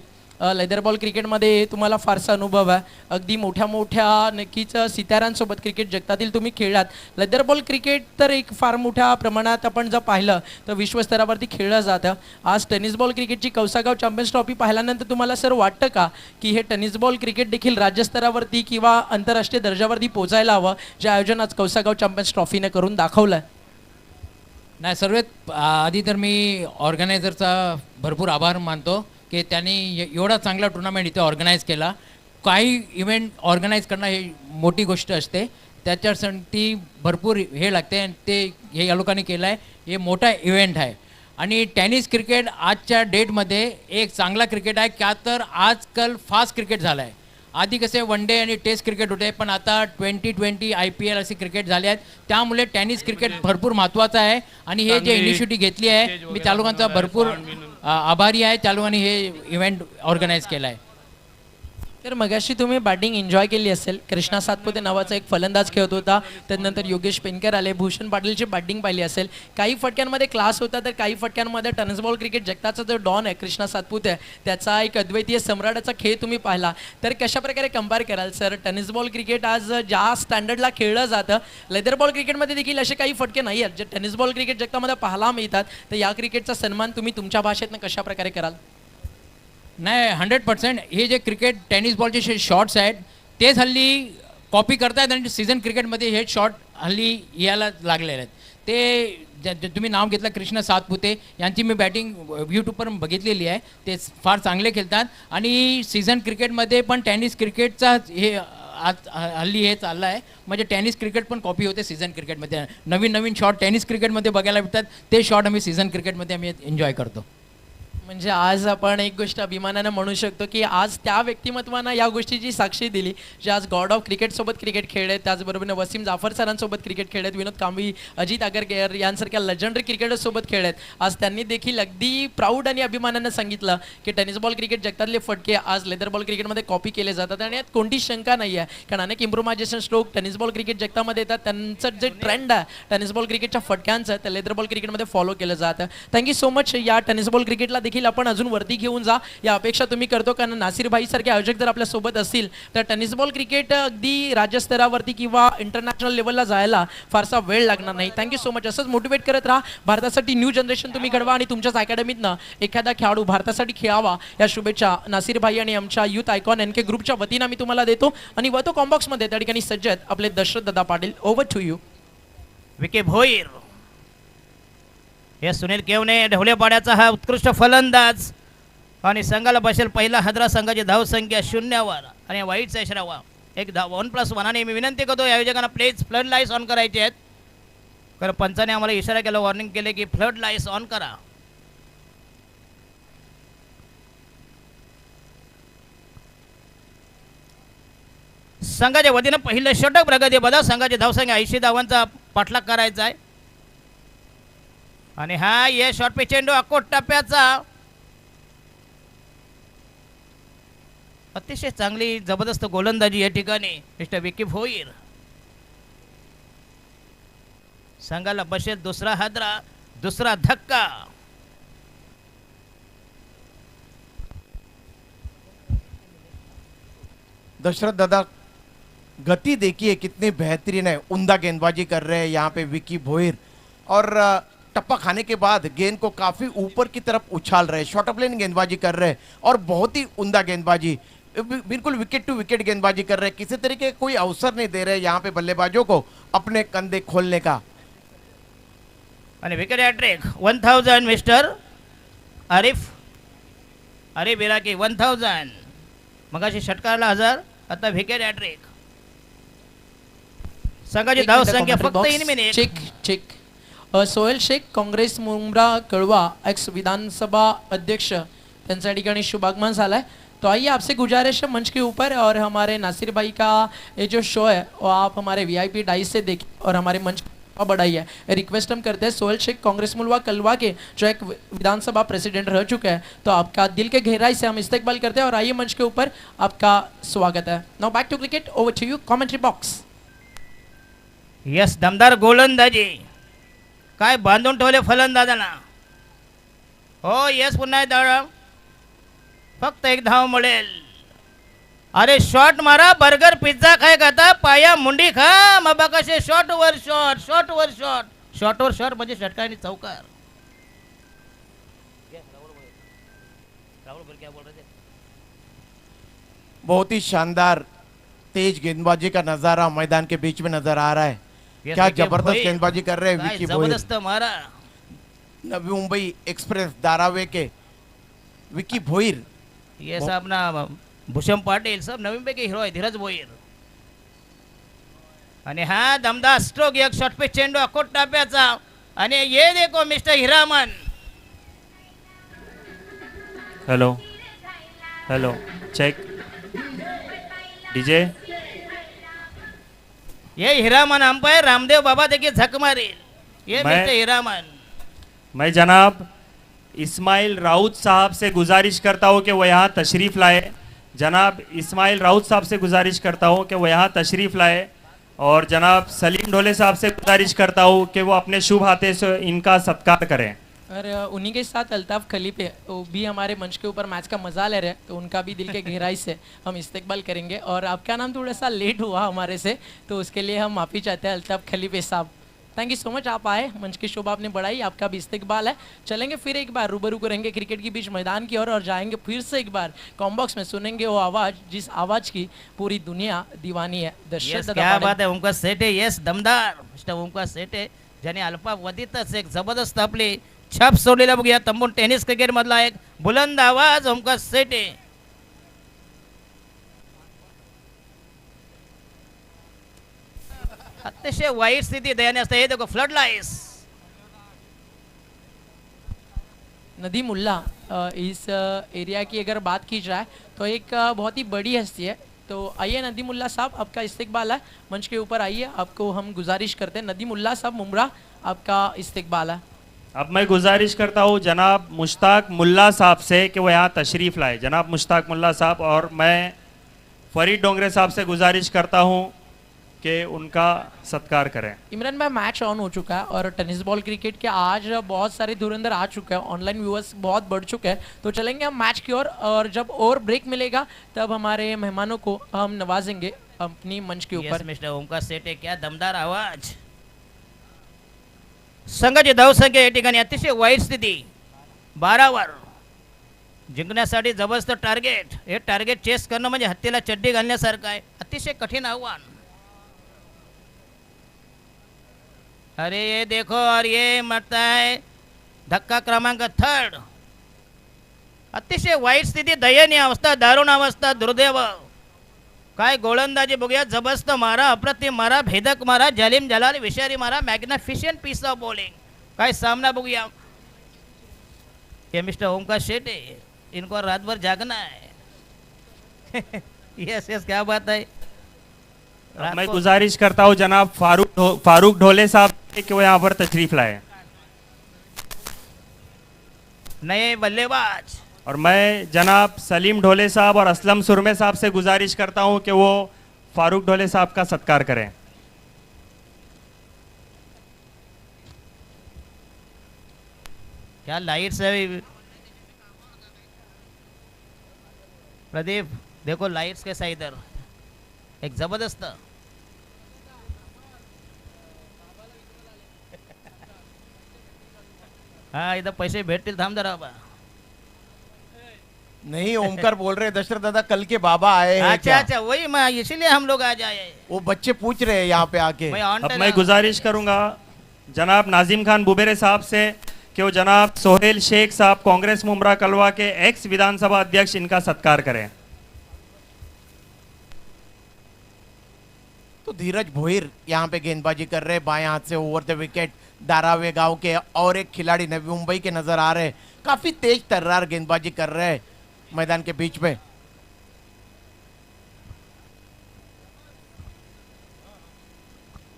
लेदर बॉल क्रिकेटमध्ये तुम्हाला फारसा अनुभव आहे. अगदी मोठ्या मोठ्या नक्कीच सिताऱ्यांसोबत क्रिकेट जगतातील तुम्ही खेळलात. लेदर बॉल क्रिकेट तर एक फार मोठ्या प्रमाणात आपण जर पाहिलं तर विश्वस्तरावरती खेळलं जातं. आज टेनिस बॉल क्रिकेटची कौसागाव चॅम्पियन्स ट्रॉफी पाहिल्यानंतर तुम्हाला सर वाटतं का की हे टेनिस बॉल क्रिकेट देखील राज्यस्तरावरती किंवा आंतरराष्ट्रीय दर्जावरती पोचायला हवं, जे आयोजन आज कौसागाव चॅम्पियन्स ट्रॉफीने करून दाखवलं आहे? नाही, सर्वात आधी तर मी ऑर्गनायझरचा भरपूर आभार मानतो की त्यांनी एवढा चांगला टुर्नामेंट इथे ऑर्गनाईज केला. काही इव्हेंट ऑर्गनाईज करणं हे मोठी गोष्ट असते, त्याच्यासाठी भरपूर हे लागते, आणि ते हे या लोकांनी केलं आहे. हे मोठा इव्हेंट आहे. आणि टेनिस क्रिकेट आजच्या डेटमध्ये एक चांगला क्रिकेट आहे. का तर आजकाल फास्ट क्रिकेट झालं आहे. आधी कसे वन डे आणि टेस्ट क्रिकेट होते, पण आता 2020 IPL असे क्रिकेट झाले आहेत. त्यामुळे टेनिस क्रिकेट भरपूर महत्त्वाचं आहे. आणि हे जे इनिशिएटिव्ह घेतली आहे, मी त्या लोकांचा भरपूर आभारी आहे. त्या लोकांनी हे इव्हेंट ऑर्गनाईज केला आहे. तर मगाशी तुम्ही बॅटिंग एन्जॉय केली असेल. कृष्णा सातपुते नावाचा एक फलंदाज खेळत होता, त्यानंतर योगेश पेनकर आले, भूषण पाटीलची बॅटिंग पाहिली असेल. काही फटक्यांमध्ये क्लास होता, तर काही फटक्यांमध्ये टेनिस बॉल क्रिकेट जगताचा जो डॉन आहे कृष्णा सातपुते, त्याचा एक अद्वितीय सम्राटाचा खेळ तुम्ही पाहिला. तर कशाप्रकारे कंपेअर कराल सर, टेनिस बॉल क्रिकेट आज ज्या स्टँडर्डला खेळलं जातं, लेदर बॉल क्रिकेटमध्ये देखील असे काही फटके नाही आहेत जे टेनिस बॉल क्रिकेट जगतामध्ये पाहायला मिळतात. तर या क्रिकेटचा सन्मान तुम्ही तुमच्या भाषेतनं कशाप्रकारे कराल? नाही, 100% हे जे क्रिकेट टेनिस बॉलचे शॉट्स आहेत तेच हल्ली कॉपी करतायत, आणि सीझन क्रिकेटमध्ये हे शॉट हल्ली यायला लागलेले आहेत. ते तुम्ही नाव घेतलं कृष्णा सातपुते यांची मी बॅटिंग यूट्यूबवर बघितलेली आहे. ते फार चांगले खेळतात. आणि सीझन क्रिकेटमध्ये पण टेनिस क्रिकेटचा हे आज हल्ली हे चाललं आहे, म्हणजे टेनिस क्रिकेट पण कॉपी होते सीझन क्रिकेटमध्ये. नवीन नवीन शॉट टेनिस क्रिकेटमध्ये बघायला भेटतात, ते शॉट आम्ही सीझन क्रिकेटमध्ये आम्ही एन्जॉय करतो. म्हणजे आज आपण एक गोष्ट अभिमानानं म्हणू शकतो की आज त्या व्यक्तिमत्वानं या गोष्टीची साक्षी दिली, जे आज गॉड ऑफ क्रिकेटसोबत क्रिकेट खेळलेत, त्याचबरोबर वसीम जाफर सरांसोबत क्रिकेट खेळलेत, विनोद कांबळी, अजित आगरकर यांसारख्या लेजंडरी क्रिकेटर्ससोबत खेळलेत. आज त्यांनी देखील अगदी प्राऊड आणि अभिमानानं सांगितलं की टेनिस बॉल क्रिकेट जगतातले फटके आज लेदर बॉल क्रिकेटमध्ये कॉपी केले जातात, आणि यात कोणती शंका नाही आहे, कारण अनेक improvisation stroke tennis ball cricket जगतामध्ये येतात. त्यांचं जे ट्रेंड आहे टेनिस बॉल क्रिकेटच्या फटक्यांचं, त्या लेदर बॉल क्रिकेटमध्ये फॉलो केलं जातं. Thank you so much. या टेनिस बॉल क्रिकेटला देखील देखील आपण अजून वरती घेऊन जा या अपेक्षा तुम्ही करतो, कारण नासिर भाई सारखे आयोजक जर आपल्या सोबत असतील तर टेनिस बॉल क्रिकेट अगदी राज्यस्तरावरती किंवा इंटरनॅशनल लेवलला जायला फारसा वेळ लागणार नाही. Thank you so much. असंच मोटिवेट करत राहा. भारतासाठी न्यू जनरेशन तुम्ही घडवा आणि तुमच्याच अकॅडमीतनं एखादा खेळाडू भारतासाठी खेळावा या शुभेच्छा नासिर भाई आणि आमच्या युथ आयकॉन एनके ग्रुपच्या वतीनं मी तुम्हाला देतो. आणि वतो कॉम्बॉक्समध्ये त्या ठिकाणी सज्ज आहेत आपले दशरथ दादा Patil. Over to you. VK Bhoir, हे सुनील केवने ढवलेपाड्याचा हा उत्कृष्ट फलंदाज आणि संघाला बसेल पहिला हजरा. संघाची धावसंख्या 0वर आणि वाईटचा इशारा एक 1+1. आणि मी विनंती करतो या आयोजकांना प्लीज फ्लड लाईट्स ऑन करायचे आहेत, कारण पंचाने आम्हाला इशारा केला, वॉर्निंग केले की फ्लड लाईट्स ऑन करा. संघाच्या वतीनं पहिलं षटक प्रगती बदल. संघाची धावसंख्या 80 धावांचा पाठलाग करायचा आहे. आणि हा ये शॉर्ट पे चेंडू अकोट टप्प्याचा. अतिशय चांगली जबरदस्त गोलंदाजी या ठिकाणी मिस्टर विकी भोईर. संघाला बसेल दुसरा हादरा, दुसरा धक्का. दशरथ दादा, गति देखिए कितनी बेहतरीन है, उम्दा गेंदबाजी कर रहे हैं यहाँ पे विकी भोईर, और टप्पा खाने के बाद गेंद को काफी ऊपर की तरफ उछाल रहे हैं, शॉर्ट ऑफ लेन गेंदबाजी कर रहे हैं और बहुत ही उम्दा गेंदबाजी, बिल्कुल विकेट टू विकेट गेंदबाजी कर रहे हैं. किसी तरीके का कोई अवसर नहीं दे रहे यहाँ पे बल्लेबाजों को अपने कंधे खोलने का. आणि wicket hat-trick 1000 mister Arif Iraqi 1000. मगाशी षटकारला 1000, आता विकेट हॅट्रिक. संघाची धावसंख्या फक्त 3 मिनिट. चेक. सोहेल शेख, काँग्रेस मुंब्रा कड़वा, एक्स विधानसभा अध्यक्ष, त्यांच्या ठिकाणी शुभागमन झालाय. तो आइए आपसे गुजारिश है मंच के ऊपर, और हमारे नासिर भाई का ये जो शो है वो आप हमारे VIP डाइस से देखें और हमारे मंच को बढ़ाइए. रिक्वेस्ट हम करते हैं सोहेल शेख, कांग्रेस मुलवा कलवा के, जो एक विधानसभा प्रेसिडेंट रह चुके हैं, तो आपका दिल के गहराई से हम इस्तेकबाल करते हैं और आइए मंच के ऊपर आपका स्वागत है. Now back to cricket, over to you, commentary box. Yes, दमदार गोलंदाजी, काय बांधून ठेवले फलंदाजांना. हो यस, पुन्हा एकदा फक्त एक धाव मिळेल. अरे शॉट मारा, बर्गर पिझ्झा खाय खाता, पाया मुंडी खा, मग बघा कसे शॉट वर शॉट म्हणजे षटकार आणि चौकार. बहुत ही शानदार तेज गेंदबाजी का नजारा मैदान के बीच में नजर आ रहा है. Yes, क्या विकी जबरदस्त भोईर. गेंदबाजी कर रहे हैं काय विकी भोईर. जबरदस्त मारा. नवी मुंबई एक्सप्रेस धारावे के विकी भोईर. येस, अपना भूषण पाटील सब नवीन पैकी हिरो आहे, धीरज भोईर. आणि हा दमदार स्ट्रोक, एक शॉट पे चेंडू अकोट टाप्याचा. आणि ये देखो mister Hiraman. Hello check DJ. ये हिरामन अंपायर रामदेव बाबा देखिए झक मारेल. ये मैं- मिस्टर हिरामन. मैं जनाब इस्माइल राउत साहब से गुजारिश करता हूँ कि वो यहाँ तशरीफ़ लाए. जनाब इस्माइल राउत साहब से गुजारिश करता हूँ कि वो यहाँ तशरीफ़ लाए, और जनाब सलीम ढोले साहब से गुजारिश करता हूँ कि वो अपने शुभ हाथे से इनका सत्कार करें. और उन्हीं के साथ अल्ताफ खलीफे, वो भी हमारे मंच के ऊपर मैच का मजा ले रहे हैं, तो उनका भी दिल के गहराई से हम इस्तेकबाल करेंगे. और आपका नाम थोड़ा सा लेट हुआ हमारे से, तो उसके लिए हम माफ़ी चाहते हैं अल्ताफ खलीफे साहब. थैंक यू सो मच, आप आए, मंच की शोभा आपने बढ़ाई, आपका भी इस्तेकबाल है. चलेंगे फिर एक बार, रूबरू करेंगे क्रिकेट के बीच मैदान की ओर, और जाएंगे फिर से एक बार कॉम्बॉक्स में, सुनेंगे वो आवाज़ जिस आवाज़ की पूरी दुनिया दीवानी है. येस, क्या बात आहे. ओमकार सेठ आहे. येस, दमदार मिस्टर ओमकार सेठ आहे, ज्याने अल्पावधीतच एक जबरदस्त आपली छाप सोडलेला. बघूया तंबून टेनिस क्रिकेट मधला एक बुलंद आवाज ओमकार सेठ आहे. अतिशय वाईट स्थिती दयाने असते. हे देखो फ्लड लाइट्स. नदीम उल्ला, इस एरिया की अगर बात की जाए तो एक बहुत ही बड़ी हस्ती है. तो आइए नदीम उल्ला साहब, आपका इस्तेकबाल है, मंच के ऊपर आइए. आपको हम गुजारिश करते हैं, नदीम उल्ला साहब मुमरा, आपका इस्तेकबाल है. अब मैं गुजारिश करता हूँ जनाब मुश्ताक मुल्ला साहब से कि वो यहाँ तशरीफ़ लाए. जनाब मुश्ताक मुल्ला साहब, और मैं फरीद डोंगरे साहब से गुजारिश करता हूँ कि उनका सत्कार करें। इमरान भाई, मैच ऑन हो चुका है और टेनिस बॉल क्रिकेट के आज बहुत सारे धुरंधर आ चुके हैं, ऑनलाइन व्यूअर्स बहुत बढ़ चुके हैं, तो चलेंगे हम मैच की ओर और जब और ब्रेक मिलेगा तब हमारे मेहमानों को हम नवाजेंगे अपनी मंच के ऊपर। मिस्टर ओमकार सेठ आहे, क्या दमदार आवाज. संघाची धावसंख्या या ठिकाणी अतिशय वाईट स्थिती 12 वर. जिंकण्यासाठी जबरदस्त टार्गेट. हे टार्गेट चेस करणं म्हणजे हत्तीला चड्डी घालण्यासारखं आहे. अतिशय कठीण आव्हान. अरे ये देखो, और ये मरता है धक्का क्रमांक 3. अतिशय वाईट स्थिती, दयनीय अवस्था, दारुण अवस्था, दुर्दैव. काय गोलंदाजी बघूया. जबरदस्त मारा, अप्रतिम मारा, भेदक मारा, जालिम जलाल विषारी मारा, मॅग्निफिशियंट पीस ऑफ बॉलिंग. काय सामना बघूया. ये मिस्टर ओमकार शेट है, इनको रात भर जागना है. यस यस, क्या बात है. अब मैं गुजारिश करता हूँ जनाब फारूक ढोले साहब से कि वो यहाँ पर तशरीफ लाए, नए बल्लेबाज. और मैं जनाब सलीम ढोले साहब और असलम सुरमे साहब से गुजारिश करता हूँ कि वो फारूक ढोले साहब का सत्कार करें। क्या लाइट्स है प्रदीप, देखो लाइट्स कैसा इधर, एक जबरदस्त. हाँ, इधर पैसे भेटतील, थांब जरा बा. नहीं, ओमकार बोल रहे दशरथ दादा कल के बाबा आए हैं अच्छा क्या? अच्छा, वही मैं इसीलिए हम लोग आ जाए. वो बच्चे पूछ रहे हैं यहाँ पे आके। मैं on अब time मैं आ- गुजारिश करूंगा जनाब नाजिम खान बुबेरे साहब से कि वो जनाब सोहेल शेख साहब कांग्रेस मुमरा कलवा के एक्स विधानसभा अध्यक्ष, इनका सत्कार करें। तो धीरज भोईर यहाँ पे गेंदबाजी कर रहे हैं बाएं हाथ से ओवर द विकेट। दारावे गांव के और एक खिलाड़ी नवी मुंबई के नजर आ रहे हैं, काफी तेज तर्रार गेंदबाजी कर रहे हैं मैदान के बीच में।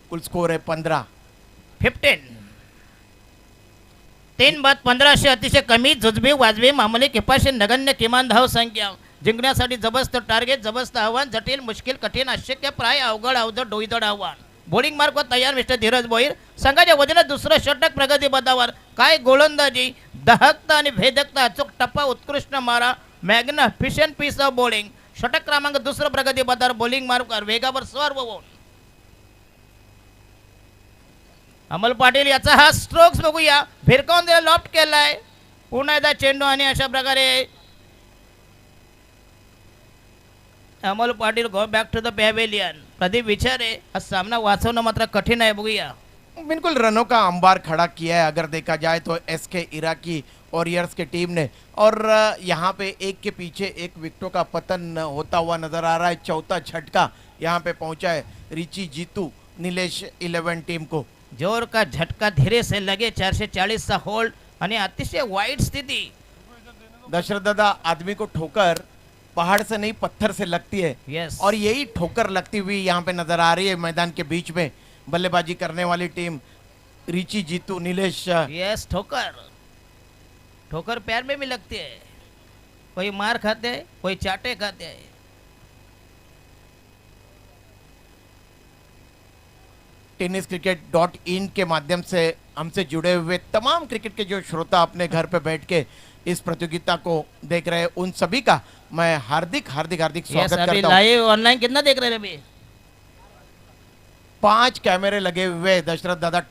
कुल स्कोर है 15। 15. 3 बाद 15 अतिशय कमी, जुजबी वाजवी, मामूली, किफायतशीर, नगण्य किमान धाव संख्या. जिंकण्यासाठी जबरदस्त टार्गेट, जबरदस्त आव्हान, जटिल, मुश्किल, कठीण, अशक्य, प्राय, अवघड, अवजड, डोईदड आव्हान. बॉलिंग मार्क तयार मिस्टर धीरज भोईर. संघाच्या वतीनं दुसरं षटक प्रगती पदावर. काय गोलंदाजी, दहकता आणि भेदकता, अचूक टप्पा, उत्कृष्ट मारा, मॅग्निफिशियंट पीस ऑफ बॉलिंग. षटक क्रमांक दुसरं प्रगती पदावर. बॉलिंग मार्कवर वेगावर सर्व होऊन अमल पाटील याचा हा स्ट्रोक्स बघूया. भिरकावून दिला, लॉफ्ट केलाय, पुन्हा एकदा चेंडू आणि अशा प्रकारे Amal Patil go back to the pavilion. Pradeep Vichare, हा सामना वाचवणं मात्र कठीण आहे. बघूया. बिल्कुल रनों का अंबार खड़ा किया है अगर देखा जाए तो एसके इराकी वॉरियर्स की टीम ने। और यहाँ पे एक के पीछे एक विकेटों का पतन होता हुआ नजर आ रहा है। चौथा झटका यहाँ पे पहुंचा है रिची जीतू नीलेश 11 टीम को। जोर का झटका धीरे से लगे. 440 चा होल्ड आणि अतिशय वाईट स्थिती. दशरथ दादा, आदमी को ठोकर पहाड़ से नहीं पत्थर से लगती है, यस. और यही ठोकर लगती हुई यहाँ पे नजर आ रही है मैदान के बीच में। बल्लेबाजी करने वाली टीम रिची जीतू नीलेश। यस, ठोकर ठोकर पैर में भी लगती है. कोई मार खाते हैं, कोई चाटे खाते हैं. tenniscricket.in के माध्यम से हमसे जुड़े हुए तमाम क्रिकेट के जो श्रोता अपने घर पे बैठ के इस प्रतियोगिता को देख रहे हैं, उन सभी का मैं हार्दिक हार्दिक हार्दिक यस, स्वागत अभी करता हूँ। लाइव ऑनलाइन कितना देख रहे हैं अभी? 5 कैमरे लगे हुए हैं दशरथ दादा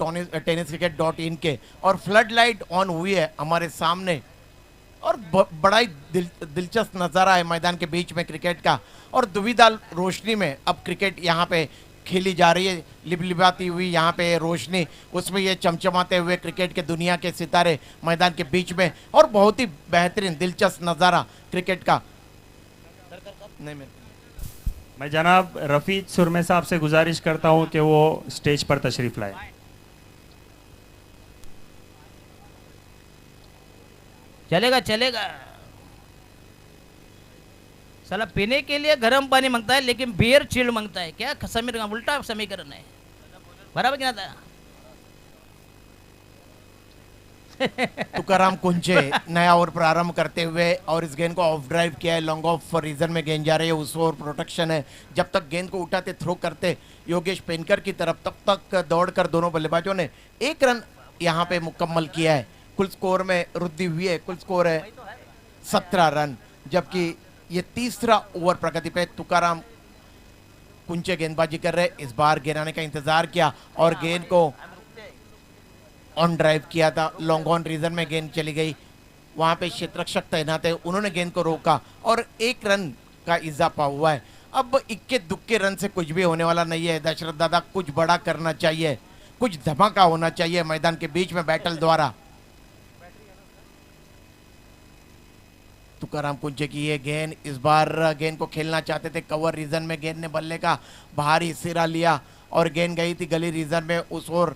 tenniscricket.in के, और फ्लड लाइट ऑन हुई है हमारे सामने, और बड़ा ही दिलचस्प नज़ारा है मैदान के बीच में क्रिकेट का। और दुविधाल रोशनी में अब क्रिकेट यहाँ पे खेली जा रही है, लिबलिबाती हुई यहाँ पे रोशनी, उसमें ये चमचमाते हुए क्रिकेट के दुनिया के सितारे मैदान के बीच में, और बहुत ही बेहतरीन दिलचस्प नज़ारा क्रिकेट का। नहीं मैं जनाब रफ़ीद सुरमे साहब से गुजारिश करता हूं कि वो स्टेज पर तशरीफ लाए। चलेगा चलेगा. साला पीने के लिए गर्म पानी मांगता है लेकिन बियर चिल्ड मांगता है. क्या समीर, उल्टा समीकरण है. बराबर की ना था? तुकाराम कुंचे नया ओवर प्रारंभ करते हुए और इस गेंद को ऑफ ड्राइव किया है, लॉन्ग ऑफ रीजन में गेंद जा रही है, उस ओवर प्रोटेक्शन है। जब तक गेंद को उठाते थ्रो करते योगेश पेनकर की तरफ, तब तक दौड़कर दोनों बल्लेबाजों ने 1 रन यहाँ पे मुकम्मल किया है। कुल स्कोर में वृद्धि हुई है, कुल स्कोर है 17 रन, जबकि ये तीसरा ओवर प्रगति पे तुकाराम कुंचे गेंदबाजी कर रहे। इस बार गेंद आने का इंतजार किया और गेंद को ऑन ड्राइव किया था, लॉन्ग ऑन रीजन में गेंद चली गई, वहां पे क्षेत्ररक्षक तैनात है, उन्होंने गेंद को रोका और 1 रन का इजाफा हुआ है। अब इक्के दुक्के रन से कुछ भी होने वाला नहीं है दशरथ दादा, कुछ बड़ा करना चाहिए, कुछ धमाका होना चाहिए मैदान के बीच में बैटल द्वारा। तुकाराम कुंचे की ये गेंद, इस बार गेंद को खेलना चाहते थे कवर रीजन में, गेंद ने बल्ले का बाहरी सिरा लिया और गेंद गई थी गली रीजन में। उस ओर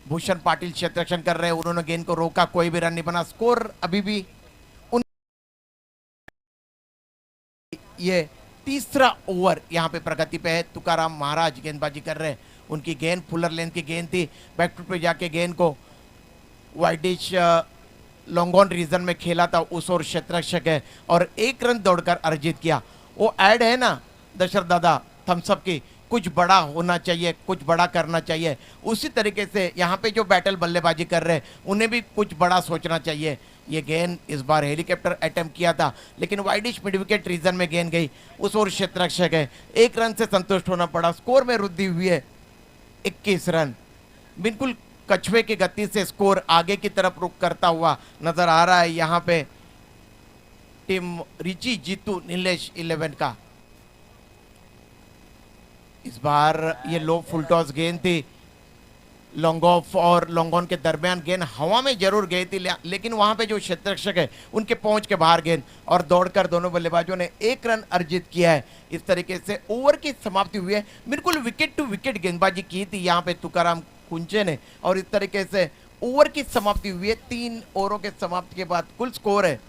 भूषण पाटिल क्षेत्ररक्षण कर रहे हैं, उन्होंने गेंद को रोका, कोई भी रन नहीं बना। स्कोर अभी भी ये तीसरा ओवर यहाँ पे प्रगति पे है। तुकाराम महाराज गेंदबाजी कर रहे हैं, उनकी गेंद फुलर लेंथ की गेंद थी, बैकफुट पे जाके गेंद को वाइडिश लॉन्ग ऑन रीजन में खेला था, उस ओर क्षेत्ररक्षक है और 1 रन दौड़कर अर्जित किया। वो ऐड है ना दशरथ दादा थम्सअप की, कुछ बड़ा होना चाहिए, कुछ बड़ा करना चाहिए। उसी तरीके से यहाँ पे जो बैटल बल्लेबाजी कर रहे हैं उन्हें भी कुछ बड़ा सोचना चाहिए। ये गेंद इस बार हेलीकॉप्टर अटेम्प्ट किया था, लेकिन वाइडिश मिड विकेट रीजन में गेंद गई, उस ओर क्षेत्ररक्षक है, 1 रन से संतुष्ट होना पड़ा। स्कोर में वृद्धि हुई है 21 रन, बिल्कुल कछुए की गति से स्कोर आगे की तरफ रुख करता हुआ नजर आ रहा है यहाँ पे टीम रिची जीतू नीलेश 11 का। इस बार ये लो फुल टॉस गेंद थी, लॉन्ग ऑफ और लॉन्ग ऑन के दरमियान गेंद हवा में जरूर गई थी, लेकिन वहां पे जो क्षेत्ररक्षक है उनके पहुंच के बाहर गेंद और दौड़कर दोनों बल्लेबाजों ने 1 रन अर्जित किया है। इस तरीके से ओवर की समाप्ति हुई है, बिल्कुल विकेट टू विकेट गेंदबाजी की थी यहाँ पे तुकाराम कुंचे ने और इस तरीके से ओवर की समाप्ति हुई है। 3 ओवरों के समाप्ति के बाद कुल स्कोर है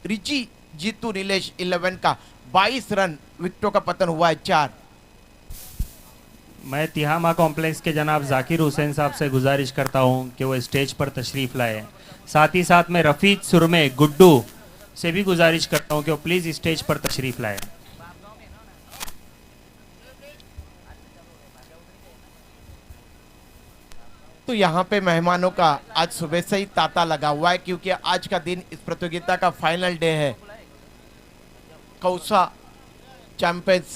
रिची जीतू नीलेश 11 का 22 रन, विकेटों का पतन हुआ है 4। मैं तिहामा कॉम्प्लेक्स के जनाब जाकिर हुसैन साहब से गुजारिश करता हूं कि वो स्टेज पर तशरीफ़ लाए। साथ ही साथ मैं रफ़ीद सुरमे गुड्डू से भी गुजारिश करता हूं कि वो प्लीज़ स्टेज पर तशरीफ़ लाए। तो यहाँ पे मेहमानों का आज सुबह से ही तांता लगा हुआ है, क्योंकि आज का दिन इस प्रतियोगिता का फाइनल डे है। कौसा चैंपियंस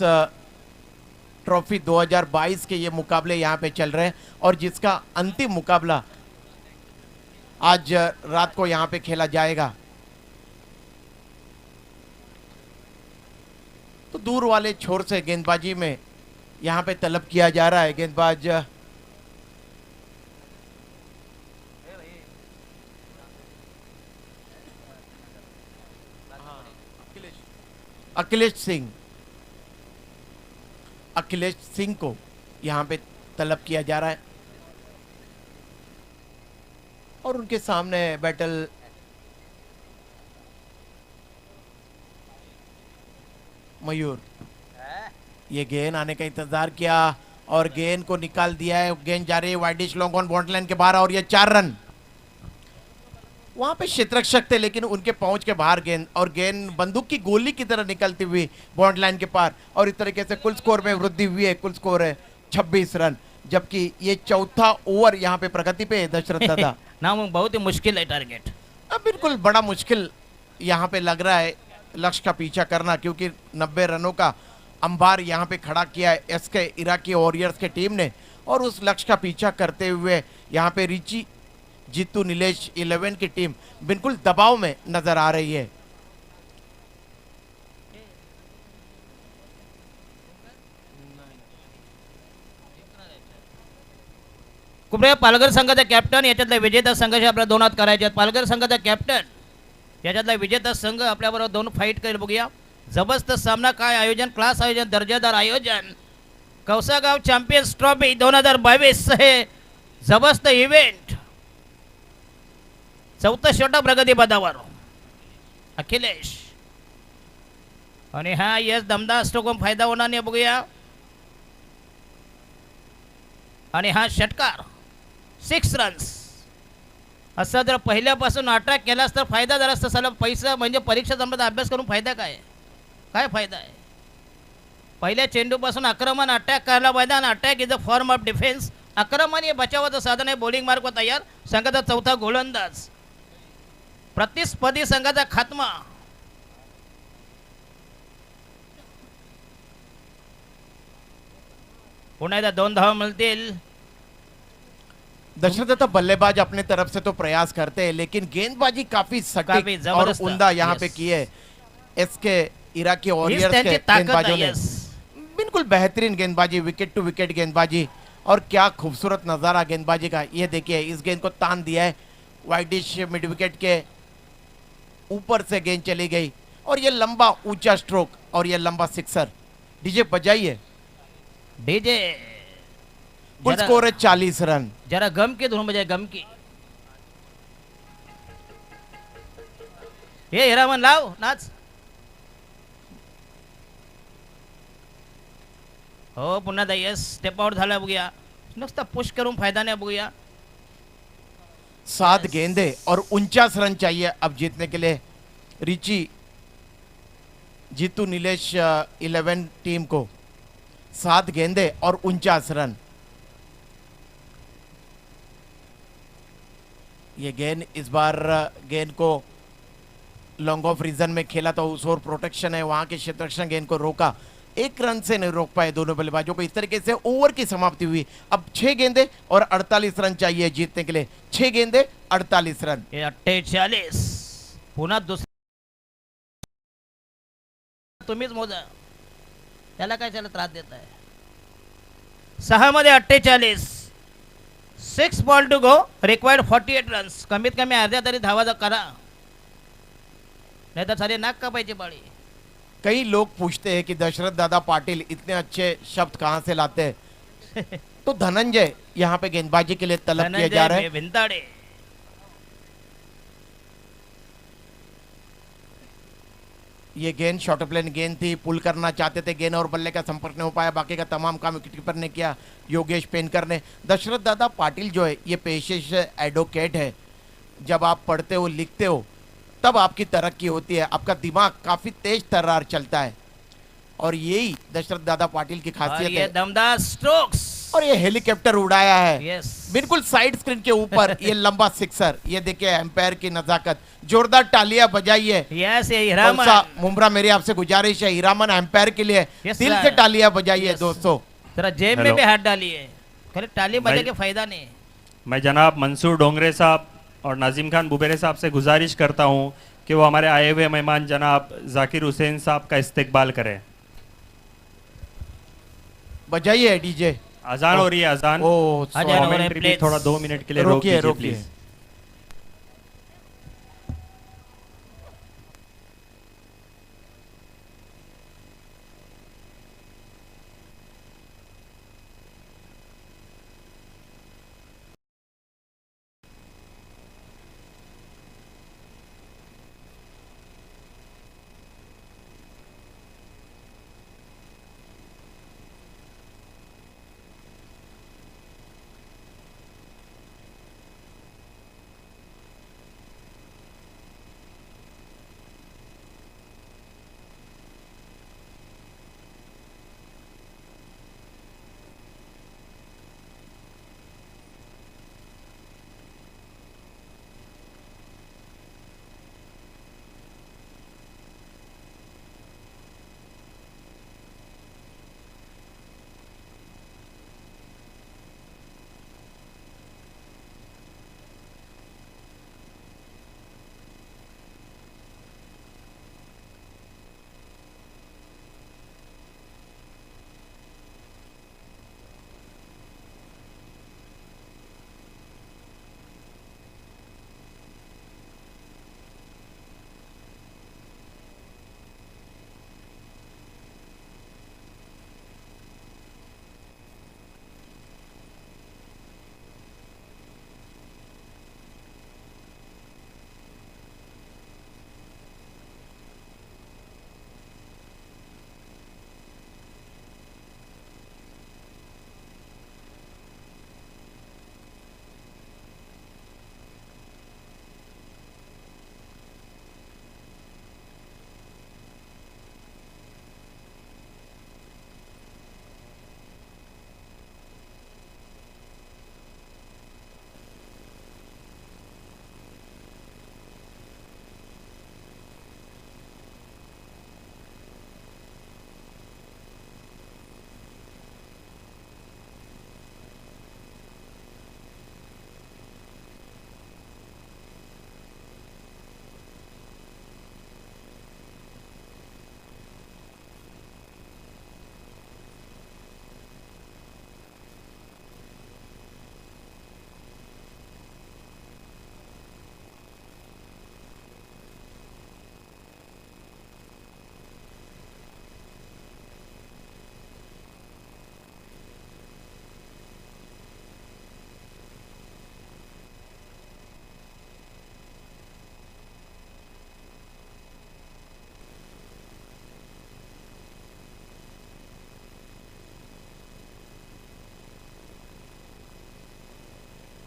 ट्रॉफी 2022 के ये मुकाबले यहाँ पे चल रहे हैं और जिसका अंतिम मुकाबला आज रात को यहाँ पे खेला जाएगा। तो दूर वाले छोर से गेंदबाजी में यहाँ पे तलब किया जा रहा है। गेंदबाज अखिलेश सिंह को यहाँ पे तलब किया जा रहा है और उनके सामने बैटल मयूर। ये गेंद आने का इंतजार किया और गेंद को निकाल दिया है, गेंद जा रही है widish long on boundary line के बाहर और ये 4 रन। वहां पे क्षेत्ररक्षक थे लेकिन उनके पहुंच के बाहर गेंद और गेंद बंदूक की गोली की तरह निकलती हुई बाउंड्री लाइन के पार और इस तरीके से कुल स्कोर में वृद्धि हुई है। कुल स्कोर है 26 रन, जबकि ये चौथा ओवर यहाँ पे प्रगति पे है दशरथ दादा। ना बहुत ही मुश्किल है टारगेट, अब बिल्कुल बड़ा मुश्किल यहाँ पे लग रहा है लक्ष्य का पीछा करना, क्योंकि 90 रनों का अंबार यहाँ पे खड़ा किया है एसके इराकी वॉरियर्स के टीम ने और उस लक्ष्य का पीछा करते हुए यहाँ पे रिची जीतू नीलेश 11 की टीम बिल्कुल दबाव में नजर आ रही है। कुबरे पालघर संघाचा कॅप्टन याच्यातला विजेता संघाशी आपल्या 2 हात करायचे आहेत। पालघर संघाचा कॅप्टन याच्यातला विजेता संघ आपल्याबरोबर 2 फाईट करेल, बघूया जबरदस्त सामना, काय आयोजन, क्लास आयोजन, दर्जेदार आयोजन। कौसागाव चॅम्पियन्स ट्रॉफी 2022 हे जबरदस्त इव्हेंट, 4था षटक प्रगती पदावर अखिलेश आणि हा यस दमदार स्ट्रोकून फायदा होणार नाही, बघूया। आणि हा षटकार 6 रन्स असं जर पहिल्यापासून अटॅक केलास तर फायदा जर असता साला पैसा म्हणजे परीक्षा जमत अभ्यास करून फायदा काय काय फायदा आहे पहिल्या चेंडूपासून आक्रमण अटॅक करायला पाहिजे आणि attack is a form of defence आक्रमण हे बचावाचं साधन आहे बॉलिंग मार्कवर तयार संघाचा चौथा गोलंदाज प्रतिस्पर्धी संघाचा खात्मा पुन्हा एकदा 2 धावा मिळतील दशरथ दत्ता बल्लेबाज अपने तरफ से तो प्रयास करते हैं लेकिन गेंदबाजी काफी काफी सटीक और जबरदस्त। उम्दा यहाँ पे Yes. की है इसके इराकी हीच वॉरियर्स के त्यांची ताकद गेंदबाजों आहे ने yes. बिल्कुल बेहतरीन गेंदबाजी विकेट टू विकेट गेंदबाजी और क्या खूबसूरत नजारा गेंदबाजी का ये देखिए इस गेंद को तान दिया है वाइडिश मिड विकेट के ऊपर से गेंद चली गई और ये लंबा ऊंचा स्ट्रोक और ये लंबा सिक्सर डीजे बजाइए डीजे कुल स्कोर है 40 रन जरा गम की धुन बजाय गम की हे हिरामन लाव नाच हो पुन्हा यस स्टेप आउट झाला बघूया नुसता पुश करून फायदा नाही बघूया 7 गेंदे और 49 रन चाहिए अब जीतने के लिए रिची जीतू नीलेश 11 टीम को 7 गेंदे और 49 रन ये गेंद इस बार गेंद को लॉन्ग ऑफ रीजन में खेला तो उस ओर प्रोटेक्शन है वहां के क्षेत्ररक्षण गेंद को रोका 1 रन से नहीं रोक पाए दोनों बल्लेबाजों को इस तरीके से ओवर की समाप्ति हुई अब 6 गेंदे और 48 रन चाहिए जीतने के लिए 6 गेंदे 48 रन हे 48 पुन्हा दुसरा तुम्हीच मोजा त्याला काय त्याला त्रास देत आहे 6 मध्ये 48 6 ball to go required 48 runs कमीत कमी अर्ध्या तरी धावा करा नाही तर सारे नाक कापायची बाळी कई लोग पूछते हैं कि दशरथ दादा पाटिल इतने अच्छे शब्द कहां से लाते हैं तो धनंजय यहाँ पे गेंदबाजी के लिए तलब किया जा रहा है भिंताडे ये गेंद शॉर्ट प्लेन गेंद थी पुल करना चाहते थे गेंद और बल्ले का संपर्क नहीं हो पाया बाकी का तमाम काम विकेटकीपर ने किया योगेश पेनकर ने दशरथ दादा पाटिल जो है ये पेशे से एडवोकेट है जब आप पढ़ते हो लिखते हो तब आपकी तरक्की होती है आपका दिमाग काफी तेज तर्रार चलता है और यही दशरथ दादा पाटिल की और खासियत ये है दमदार स्ट्रोक्स और ये हेलीकॉप्टर उड़ाया है यस बिल्कुल साइड स्क्रीन के ऊपर ये लंबा सिक्सर ये देखिए एम्पायर की नजाकत जोरदार तालियां बजाइए यस ये कौन सा हिरामन मुमरा मेरी आपसे गुजारिश है हीरामन एम्पायर के लिए Yes, दिल sir. से तालियां बजाइए Yes. दोस्तों जरा जेब में Hello. भी हाथ डालिए खाली टाली बजा भाई- के फायदा नहीं मैं जनाब मंसूर डोंगरे साहब और नाजिम खान बुबेरे साहब से गुजारिश करता हूं कि वो हमारे आए हुए मेहमान जनाब जाकिर हुसैन साहब का इस्तकबाल करें बजाइए डीजे अजान हो रही है अजान ओ अजान हो रहा है, कमेंट्री भी please. थोड़ा 2 मिनट के लिए रोक रोकिए दीजिए रोकिए प्लीज